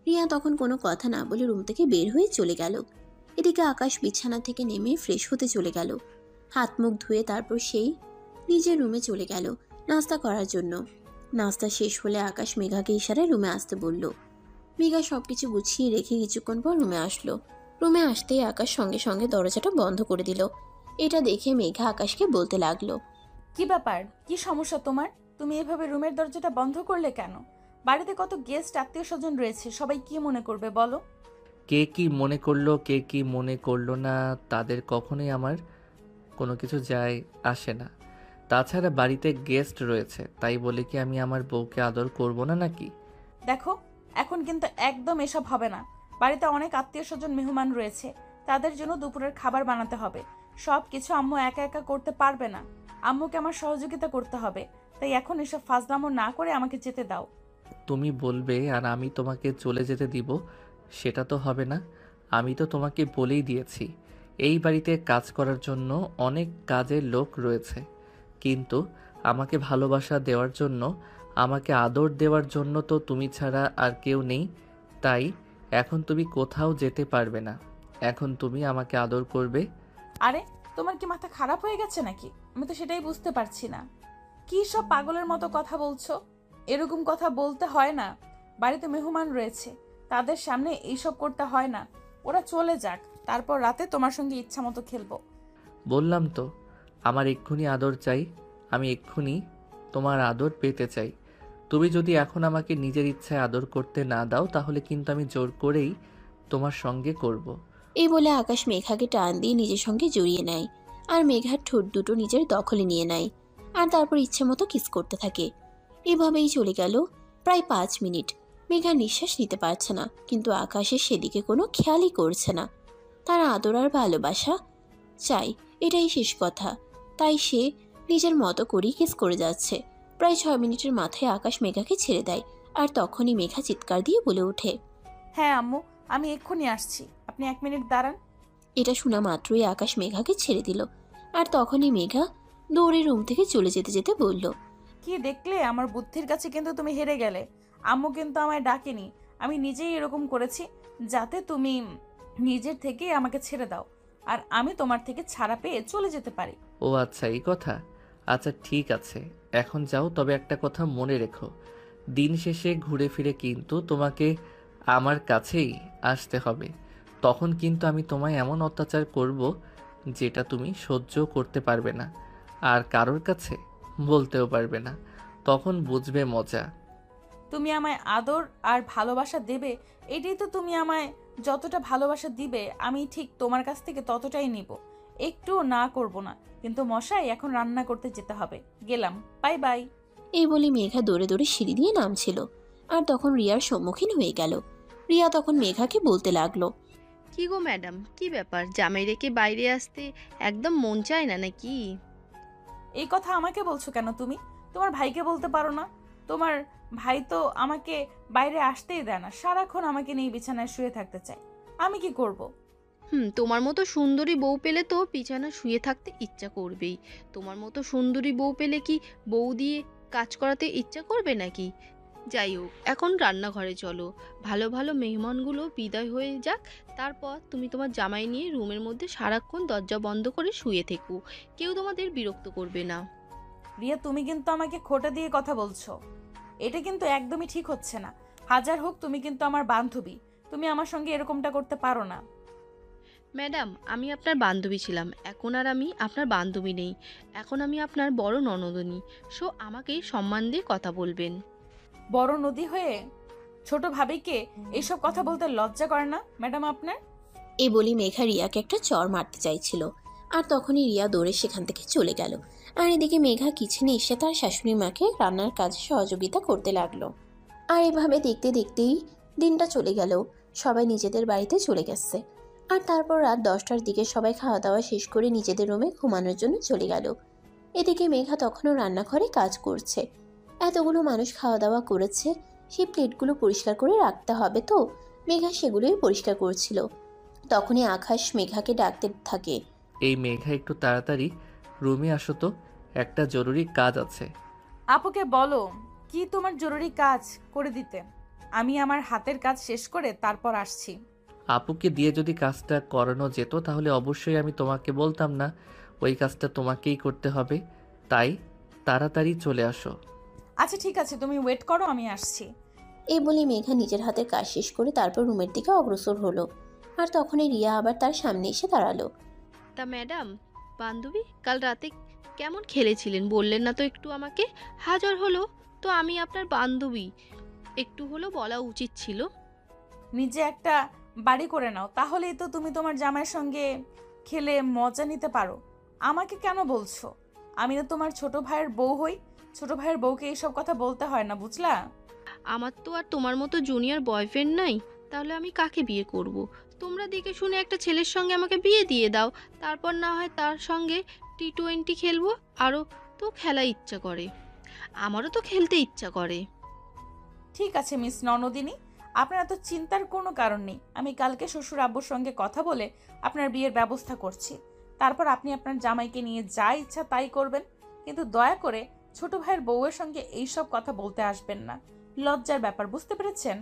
S3: রিয়া তখন কোনো কথা না বলে রুম থেকে বের হয়ে চলে গেল। এদিকে আকাশ বিছানা থেকে নেমে ফ্রেশ হতে চলে গেল। হাত মুখ ধুয়ে তারপর সেই নিজের রুমে চলে গেল নাস্তা করার জন্য। নাস্তা শেষ হলে আকাশ মেঘাকে ইশারায় রুমে আসতে বলল। মেঘা সবকিছু গুছিয়ে রেখে কিছুক্ষণ পর রুমে আসলো। রুমে আসতেই আকাশ সঙ্গে সঙ্গে দরজাটা বন্ধ করে দিল। এটা দেখে মেঘা আকাশকে বলতে লাগলো,
S1: কি ব্যাপার, কি সমস্যা তোমার? তুমি এভাবে রুমের দরজাটা বন্ধ করলে কেন? বাড়িতে কত গেস্ট আত্মীয় স্বজন রয়েছে, সবাই কি মনে করবে বলো?
S2: কে কি মনে করলো কে কি মনে করলো না, তাদের কখনোই আমার কোনো কিছু যায় আসে না। তাছাড়া বাড়িতে গেস্ট রয়েছে, তাই বলে কি আমি আমার বউকে আদর করব না নাকি?
S1: দেখো, এখন কিন্তু একদম এসব হবে না। বাড়িতে অনেক আত্মীয় স্বজন মেহমান রয়েছে, তাদের জন্য দুপুরের খাবার বানাতে হবে। সব কিছু আম্মু একা একা করতে পারবে না, আম্মুকে আমার সহযোগিতা করতে হবে। তাই এখন এসব ফাজলামো না করে আমাকে যেতে দাও।
S2: তুমি বলবে আর আমি তোমাকে চলে যেতে দিব, সেটা তো হবে না। আমি তো তোমাকে বলেই দিয়েছি এই বাড়িতে কাজ করার জন্য অনেক কাজের লোক রয়েছে, কিন্তু আমাকে ভালোবাসা দেওয়ার জন্য, আমাকে আদর দেওয়ার জন্য তো তুমি ছাড়া আর কেউ নেই। তাই এখন তুমি কোথাও যেতে পারবে না। এখন তুমি আমাকে আদর করবে।
S1: আরে, তোমার কি মাথা খারাপ হয়ে গেছে নাকি? আমি তো সেটাই বুঝতে পারছি না। কি সব পাগলের মতো কথা বলছো? এরকম কথা বলতে হয় না। বাড়িতে মেহমান রয়েছে, তাদের সামনে এইসব করতে হয় না। ওরা চলে যাক, তারপর রাতে তোমার সঙ্গে ইচ্ছা মতো খেলবো।
S2: বললাম তো আমার এক্ষুনি আদর চাই, আমি এক্ষুনি তোমার আদর পেতে চাই। তুমি যদি এখন আমাকে নিজের ইচ্ছায় আদর করতে না দাও, তাহলে কিন্তু আমি জোর করেই তোমার সঙ্গে করব।
S3: এই বলে আকাশ মেঘাকে টান দিয়ে নিজের সঙ্গে জড়িয়ে নেয় আর মেঘার ঠোঁট দুটো নিজের দখলে নিয়ে নেয় আর তারপর ইচ্ছে মতো কিস করতে থাকে। এভাবেই চলে গেল প্রায় 5 মিনিট। মেঘা নিঃশ্বাস নিতে পারছে না, কিন্তু আকাশের সেদিকে কোনো খেয়ালই করছে না। তার আদর আর ভালোবাসা চাই, এটাই শেষ কথা। তাই সে নিজের মতো করেই কিস করে যাচ্ছে। প্রায় 6 মিনিটের মাথায় আকাশ মেঘাকে ছেড়ে দেয় আর তখনই মেঘা চিৎকার দিয়ে বলে ওঠে,
S1: হ্যাঁ আম্মু, আমি এক্ষুনি আসছি, আপনি 1 মিনিট দাঁড়ান।
S3: এটা শোনা মাত্রই আকাশ মেঘাকে ছেড়ে দিল আর তখনই মেঘা দৌড়ে রুম থেকে চলে যেতে যেতে বলল,
S1: কি দেখলে, আমার বুদ্ধির কাছে কিন্তু তুমি হেরে গেলে। আম্মু কিন্তু আমায় ডাকেনি, আমি নিজেই এরকম করেছি যাতে তুমি নিজের থেকেই আমাকে ছেড়ে দাও আর আমি তোমার থেকে ছাড়া পেয়ে চলে যেতে পারি।
S2: ও আচ্ছা, এই কথা। আচ্ছা ঠিক আছে, এখন যাও। তবে একটা কথা মনে রেখো, দিন শেষে ঘুরে ফিরে কিন্তু তোমাকে আমার কাছেই আসতে হবে। তখন কিন্তু আমি তোমায় এমন অত্যাচার করব যেটা তুমি সহ্য করতে পারবে না, আর কারোর কাছে বলতেও পারবে না। তখন বুঝবে মজা।
S1: তুমি আমায় আদর আর ভালোবাসা দেবে, এটাই তো। তুমি আমায় যতটা ভালোবাসা দিবে আমি ঠিক তোমার কাছ থেকে ততটাই নিব, একটুও না করব না। কিন্তু মশাই, এখন রান্না করতে যেতে হবে, গেলাম, বাই বাই।
S3: এই বলে মেঘা দৌড়ে দৌড়ে সিঁড়ি দিয়ে নামছিল আর তখন রিয়ার সম্মুখীন হয়ে গেল। রিয়া তখন মেঘাকে বলতে লাগলো,
S4: কি গো ম্যাডাম, কি ব্যাপার, জামাই রেখে বাইরে আসতে একদম মন চায় না নাকি?
S1: এই কথা আমাকে বলছো কেন তুমি? তোমার ভাইকে বলতে পারো না? তোমার ভাই তো আমাকে বাইরে আসতেই দেয় না, সারাক্ষণ আমাকে নিয়ে বিছানায় শুয়ে থাকতে চায়। আমি কি করব?
S4: তোমার মতো সুন্দরী বউ পেলে তো বিছানা শুয়ে থাকতে ইচ্ছা করবেই। তোমার মতো সুন্দরী বউ পেলে কি বউ দিয়ে কাজ করাতে ইচ্ছা করবে নাকি? যাই হোক, এখন রান্নাঘরে চলো। ভালো ভালো মেহমানগুলো বিদায় হয়ে যাক, তারপর তুমি তোমার জামাই নিয়ে রুমের মধ্যে সারাক্ষণ দরজা বন্ধ করে শুয়ে থেকো। কেউ তোমাদের বিরক্ত করবে না।
S1: রিয়া, তুমি কিন্তু আমাকে খোঁটা দিয়ে কথা বলছো। এটা কিন্তু একদমই ঠিক হচ্ছে না। হাজার হোক তুমি কিন্তু আমার বান্ধবী, তুমি আমার সঙ্গে এরকমটা করতে পারো না।
S4: ম্যাডাম, আমি আপনার বান্ধবী ছিলাম, এখন আর আমি আপনার বান্ধবী নেই। এখন আমি আপনার বড় ননদনী। সো আমাকে সম্মান দিয়ে কথা বলবেন।
S1: বড় নদী হয়ে ছোট ভাবিকে এইসব কথা বলতে লজ্জা করে না ম্যাডাম আপনার?
S3: এই বলি মেঘা রিয়াকে একটা চড় মারতে চাইছিল, আর তখনই রিয়া দৌড়ে সেখান থেকে চলে গেল। আর এদিকে মেঘা কিচেনে এসে তার শাশুড়ি মাকে রান্নার কাজে সহযোগিতা করতে লাগলো। আর এভাবে দেখতে দেখতেই দিনটা চলে গেল। সবাই নিজেদের বাড়িতে চলে গেছে। আর তারপর রাত 10টার দিকে সবাই খাওয়া দাওয়া শেষ করে নিজেদের রুমে ঘুমানোর জন্য চলে গেল। এদিকে মেঘা তখনও রান্নাঘরে কাজ করছে। এতগুলো মানুষ খাওয়া দাওয়া করেছে, সেই প্লেটগুলো পরিষ্কার করে রাখতে হবে, তো মেঘা সেগুলোই পরিষ্কার করছিল। তখনই আকাশ মেঘাকে ডাকতে থাকে।
S2: এই মেঘা, একটু তাড়াতাড়ি রুমে আসো তো, একটা জরুরি কাজ আছে।
S1: আপুকে বলো কি তোমার জরুরি কাজ করে দিতে। আমি আমার হাতের কাজ শেষ করে তারপর আসছি।
S2: আপুকে দিয়ে যদি কাজটা করানো যেত তাহলে অবশ্যই আমি তোমাকে বলতাম না ওই কাজটা তোমাকেই করতে হবে। তাই তাড়াতাড়ি চলে আসো।
S1: আচ্ছা ঠিক আছে, তুমি ওয়েট করো, আমি আসছি।
S3: এই বলে মেঘা নিজের হাতের কাজ শেষ করে তারপর রুমের দিকে অগ্রসর হলো। আর তখনই রিয়া আবার তার সামনে এসে দাঁড়ালো।
S4: তা ম্যাডাম, বান্ধবী কাল রাতে কেমন খেলেছিলেন বললেন না তো একটু আমাকে। হাজার হলো তো আমি আপনার বান্ধবী, একটু হলো বলা উচিত ছিল।
S1: নিজে একটা বাড়ি করে নাও, তাহলেই তো তুমি তোমার জামাইয়ের সঙ্গে খেলে মজা নিতে পারো। আমাকে কেন বলছো? আমি না তোমার ছোট ভাইয়ের বউ হই। ছোট ভাইয়ের বউকে এইসব কথা বলতে হয় না, বুঝলা?
S4: আমার তো আর তোমার মতো জুনিয়র বয়ফ্রেন্ড নাই, তাহলে আমি কাকে বিয়ে করব? তোমরা দেখে শুনে একটা ছেলের সঙ্গে আমাকে বিয়ে দিয়ে দাও, তারপর না হয় তার সঙ্গে T20 খেলবো। আরও তো খেলা ইচ্ছা করে, আমারও তো খেলতে ইচ্ছা করে।
S1: ঠিক আছে মিস ননদিনী, আপনার এত চিন্তার কোনো কারণ নেই। আমি কালকে শ্বশুর আব্বুর সঙ্গে কথা বলে আপনার বিয়ের ব্যবস্থা করছি। তারপর আপনি আপনার জামাইকে নিয়ে যা ইচ্ছা তাই করবেন, কিন্তু দয়া করে ছোট ভাইয়ের বউয়ের সঙ্গে এইসব কথা বলতে আসবেন না। লজ্জার ব্যাপার, বুঝতে পেরেছেন?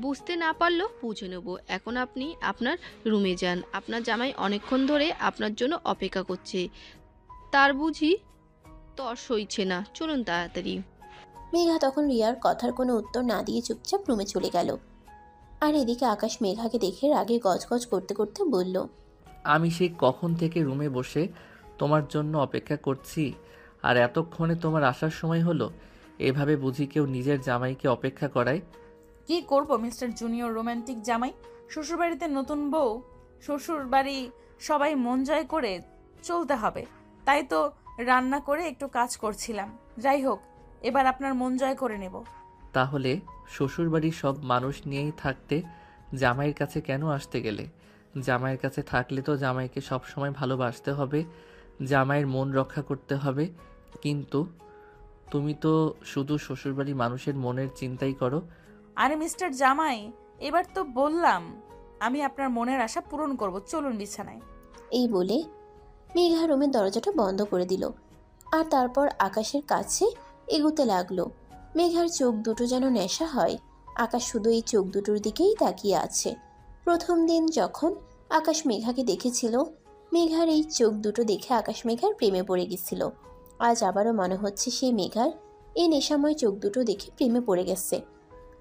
S4: বুঝতে না পারলেও বুঝে নেব। এখন আপনি আপনার রুমে যান, আপনার জামাই অনেকক্ষণ ধরে আপনার জন্য অপেক্ষা করছে, তার বুঝি তর সইছে না। চলুন তাড়াতাড়ি।
S3: মেঘা তখন রিয়ার কথার কোনো উত্তর না দিয়ে চুপচাপ রুমে চলে গেল। আর এদিকে আকাশ মেঘাকে দেখে রাগে গজগজ করতে করতে বলল।
S2: আমি সেই কখন থেকে রুমে বসে তোমার জন্য অপেক্ষা করছি, আর এতক্ষণে তোমার আসার সময় হলো? এভাবে বুঝি কেউ নিজের জামাইকে অপেক্ষা করায়?
S1: কি করব মিস্টার জুনিয়র রোমান্টিক জামাই? শ্বশুরবাড়িতে নতুন বউ, শ্বশুরবাড়ি সবাই মন জয় করে চলতে হবে, তাই তো রান্না করে একটু কাজ করছিলাম। যাই হোক, এবার আপনার মন জয় করে নেব।
S2: তাহলে শ্বশুরবাড়ির সব মানুষ নিয়েই থাকতে জামাইয়ের কাছে কেন আসতে গেলে? জামাইয়ের কাছে থাকলে তো জামাইকে সব সময় ভালোবাসতে হবে, জামাইয়ের মন রক্ষা করতে হবে। কিন্তু তুমি তো শুধু শ্বশুরবাড়ির মানুষের মনের চিন্তাই করো।
S1: আরে মিস্টার জামাই, এবার তো বললাম আমি আপনার মনের আশা পূরণ করব। চলুন বিছানায়।
S3: এই বলে মেঘা রুমের দরজাটা বন্ধ করে দিল। আর তারপর আকাশের কাছে এগোতে লাগলো। মেঘার চোখ দুটো যেন নেশা হয়। আকাশ শুধু এই চোখ দুটোর দিকেই তাকিয়ে আছে। প্রথম দিন যখন আকাশ মেঘাকে দেখেছিল, মেঘার এই চোখ দুটো দেখে আকাশ মেঘার প্রেমে পড়ে গেছিল। আজ আবারও মনে হচ্ছে সে মেঘার এই নেশাময় চোখ দুটো দেখে প্রেমে পড়ে গেছে।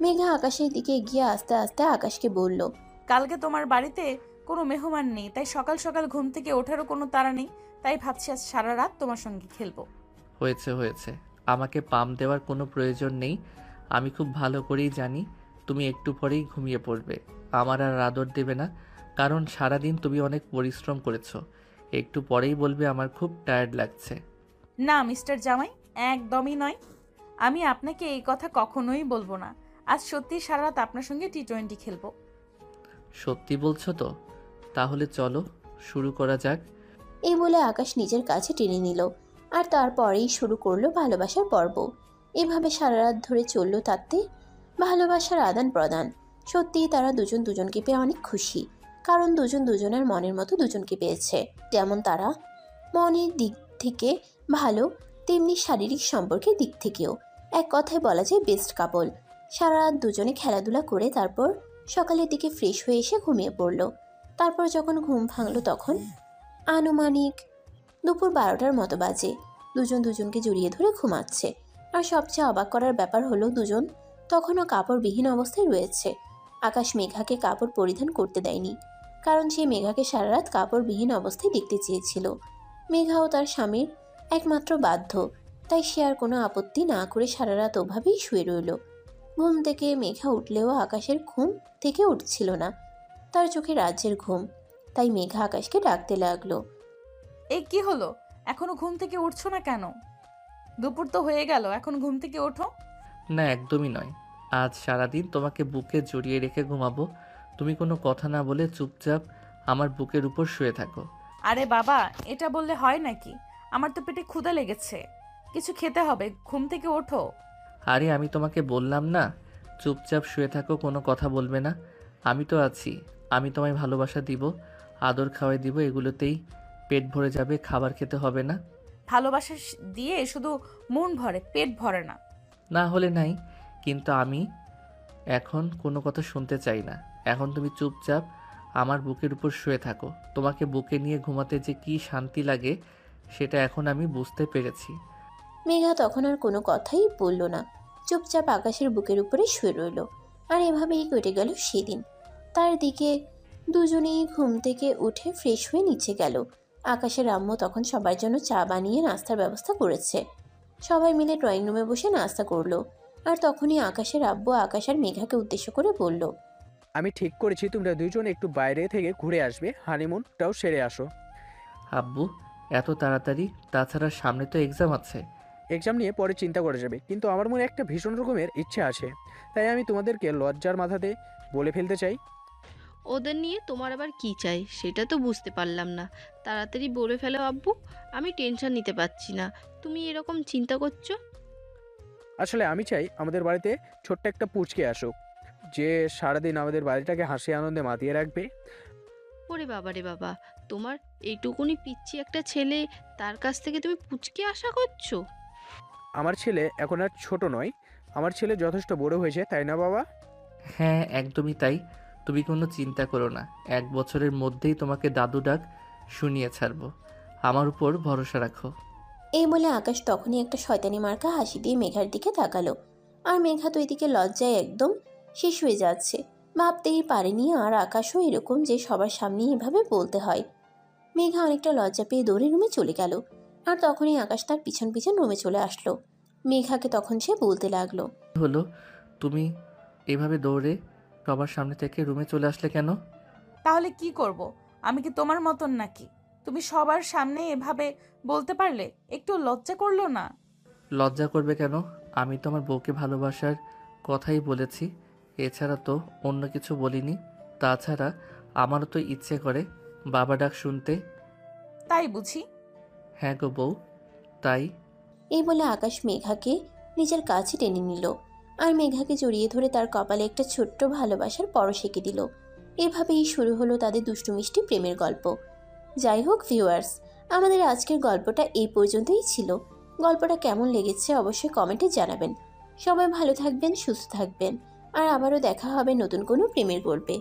S3: মেঘা আকাশের দিকে এগিয়ে আস্তে আস্তে আকাশকে বলল।
S1: কালকে তোমার বাড়িতে কোনো মেহমান নেই, তাই সকাল সকাল ঘুম থেকে ওঠারও কোনো তাড়া নেই। তাই ভাবছি আজ সারা রাত তোমার সঙ্গে খেলবো।
S2: হয়েছে হয়েছে, আমাকে পাম দেওয়ার কোনো প্রয়োজন নেই। আমি খুব ভালো করেই জানি তুমি একটু পরেই ঘুমিয়ে পড়বে, আমার আর আদর দেবে না, কারণ সারাদিন তুমি অনেক পরিশ্রম করেছো। একটু পরেই বলবে আমার খুব টায়ার্ড লাগছে।
S1: না মিস্টার জামাই, একদমই নয়। আমি আপনাকে এই কথা কখনোই বলবো না। আজ সত্যি সারা রাত আপনার সঙ্গে T20 খেলবো।
S2: সত্যি বলছো তো? তাহলে চলো শুরু করা যাক।
S3: এই বলে আকাশ নিজের কাছে টেনে নিল। আর তারপরেই শুরু করলো ভালোবাসার পর্ব। এভাবে সারা রাত ধরে চললো তাতে ভালোবাসার আদান প্রদান। সত্যিই তারা দুজন দুজনকে পেয়ে অনেক খুশি, কারণ দুজন দুজনের মনের মতো দুজনকে পেয়েছে। যেমন তারা মনের দিক থেকে ভালো, তেমনি শারীরিক সম্পর্কের দিক থেকেও এক কথায় বলা যায় বেস্ট কাপল। সারা রাত দুজনে খেলাধুলা করে তারপর সকালের দিকে ফ্রেশ হয়ে এসে ঘুমিয়ে পড়ল। তারপর যখন ঘুম ভাঙল তখন আনুমানিক দুপুর 12টার মতো বাজে। দুজন দুজনকে জড়িয়ে ধরে ঘুমাচ্ছে। আর সবচেয়ে অবাক করার ব্যাপার হলো দুজন তখনও কাপড়বিহীন অবস্থায় রয়েছে। আকাশ মেঘাকে কাপড় পরিধান করতে দেয়নি, কারণ সে মেঘাকে সারা রাত কাপড়বিহীন অবস্থায় দেখতে চেয়েছিল। মেঘাও তার স্বামীর একমাত্র বাধ্য, তাই সে আর কোনো আপত্তি না করে সারা রাত ওভাবেই শুয়ে রইল। ঘুম থেকে মেঘা উঠলেও আকাশের ঘুম থেকে উঠছিল না, তার চোখে রাজ্যের ঘুম। তাই মেঘা আকাশকে ডাকতে লাগলো।
S1: এই কি হলো, এখনো ঘুম থেকে উঠছো না কেন? দুপুর তো হয়ে গেল, এখন ঘুম থেকে ওঠো।
S2: না, একদমই নয়। আজ সারাদিন তোমাকে বুকে জড়িয়ে রেখে ঘুমাবো। তুমি কোনো কথা না বলে চুপচাপ আমার বুকের উপর শুয়ে থাকো।
S1: আরে বাবা, এটা বললে হয় নাকি? আমার তো পেটে ক্ষুধা লেগেছে, কিছু খেতে হবে। ঘুম থেকে ওঠো।
S2: আরে আমি তোমাকে বললাম না চুপচাপ শুয়ে থাকো, কোনো কথা বলবে না। আমি তো আছি, আমি তোমায় ভালোবাসা দিব, আদর খাওয়াই দিব, এগুলোতেই পেট ভরে যাবে, খাবার খেতে হবে না।
S1: ভালোবাসা দিয়ে শুধু মন ভরে, পেট ভরে না।
S2: না হলে নাই, কিন্তু আমি এখন কোনো কথা শুনতে চাই না। এখন তুমি চুপচাপ আমার বুকের উপর শুয়ে থাকো। তোমাকে বুকে নিয়ে ঘুমাতে যে কি শান্তি লাগে সেটা এখন আমি বুঝতে পেরেছি।
S3: মেঘা তখন আর কোনো কথাই বলল না, চুপচাপ আকাশের বুকের উপরে শুয়ে রইল। আর এভাবেই কেটে গেল সেদিন। তার দিকে দুজনেই ঘুম থেকে উঠে ফ্রেশ হয়ে নিচে গেল। আকাশের আম্মু তখন সবার জন্য চা বানিয়ে নাস্তার ব্যবস্থা করেছে। সবাই মিলে ড্রয়িং রুমে বসে নাস্তা করলো। আর তখনই আকাশের আব্বু আকাশ আর মেঘাকে উদ্দেশ্য করে বলল,
S11: আমি ঠিক করেছি তোমরা দুইজন একটু বাইরে থেকে ঘুরে আসবে, হানিমুনটাও সেরে আসো।
S2: আব্বু, এত তাড়াতাড়ি? তাছাড়া সামনে তো এক্সাম আছে।
S11: এক্সাম নিয়ে পরে চিন্তা করা যাবে, কিন্তু আমার মনে একটা ভীষণ রকমের ইচ্ছে আছে, তাই আমি তোমাদেরকে লজ্জার মাথাতে বলে ফেলতে চাই।
S4: ওদের নিয়ে তোমার আবার কি চাই সেটা তো বুঝতে পারলাম না। তাড়াতাড়ি বলে ফেলো আব্বু, আমি টেনশন নিতে পারছি না। তুমি এরকম চিন্তা করছো?
S11: আসলে আমি চাই আমাদের বাড়িতে ছোট্ট একটা পুচকে আসুক, যে সারাদিন আমাদের বাড়িটাকে হাসি আনন্দে মাতিয়ে রাখবে।
S4: ওরে বাবা রে বাবা, তোমার এইটুকুনি পিচ্ছি একটা ছেলে, তার কাছ থেকে তুমি পুচকে আশা করছো?
S11: আমার ছেলে এখন আর ছোট নয়, আমার ছেলে যথেষ্ট বড় হয়েছে, তাই না বাবা?
S2: হ্যাঁ, একদমই তাই। তুমি কোনো চিন্তা করো না, 1 বছরের মধ্যেই তোমাকে দাদু ডাক শুনিয়ে ছাড়বো। আমার উপর ভরসা রাখো।
S3: এই বলে আকাশ তখনই একটা শয়তানি মার্কা হাসি দিয়ে মেঘার দিকে তাকালো। আর মেঘা তো এদিকে লজ্জায় একদম শেষ হয়ে যাচ্ছে, ভাবতেই পারেনি আর আকাশও এরকম যে সবার সামনে এভাবে বলতে হয়। মেঘা অনেকটা লজ্জা পেয়ে দৌড়ে রুমে চলে গেল। আর তখনই আকাশ তার পিছন পিছন রুমে চলে আসলো। মেঘাকে তখন সে বলতে লাগলো,
S2: হলো, তুমি এভাবে দৌড়ে সবার সামনে থেকে রুমে চলে আসলে কেন?
S1: তাহলে কি করব? আমি কি তোমার মতন নাকি? তুমি সবার সামনে এভাবে বলতে পারলে? একটু লজ্জা করলো না?
S2: লজ্জা করবে কেন? আমি তো আমার বউকে ভালোবাসার কথাই বলেছি, এছাড়া তো অন্য কিছু বলিনি। তাছাড়া আমারও তো ইচ্ছে করে বাবা ডাক শুনতে।
S1: তাই বুঝি?
S2: হ্যাঁ গো বউ, তাই।
S3: এই বলে আকাশ মেঘাকে নিজের কাছে টেনে নিল। আর মেঘাকে জড়িয়ে ধরে তার কপালে একটা ছোট্ট ভালোবাসার পরশ এঁকে দিল। এভাবেই শুরু হলো তাদের দুষ্টু মিষ্টি প্রেমের গল্প। যাই হোক ভিউয়ার্স, আমাদের আজকের গল্পটা এই পর্যন্তই ছিল। গল্পটা কেমন লেগেছে অবশ্যই কমেন্টে জানাবেন। সবাই ভালো থাকবেন, সুস্থ থাকবেন। আর আবারও দেখা হবে নতুন কোনো প্রেমের গল্পে।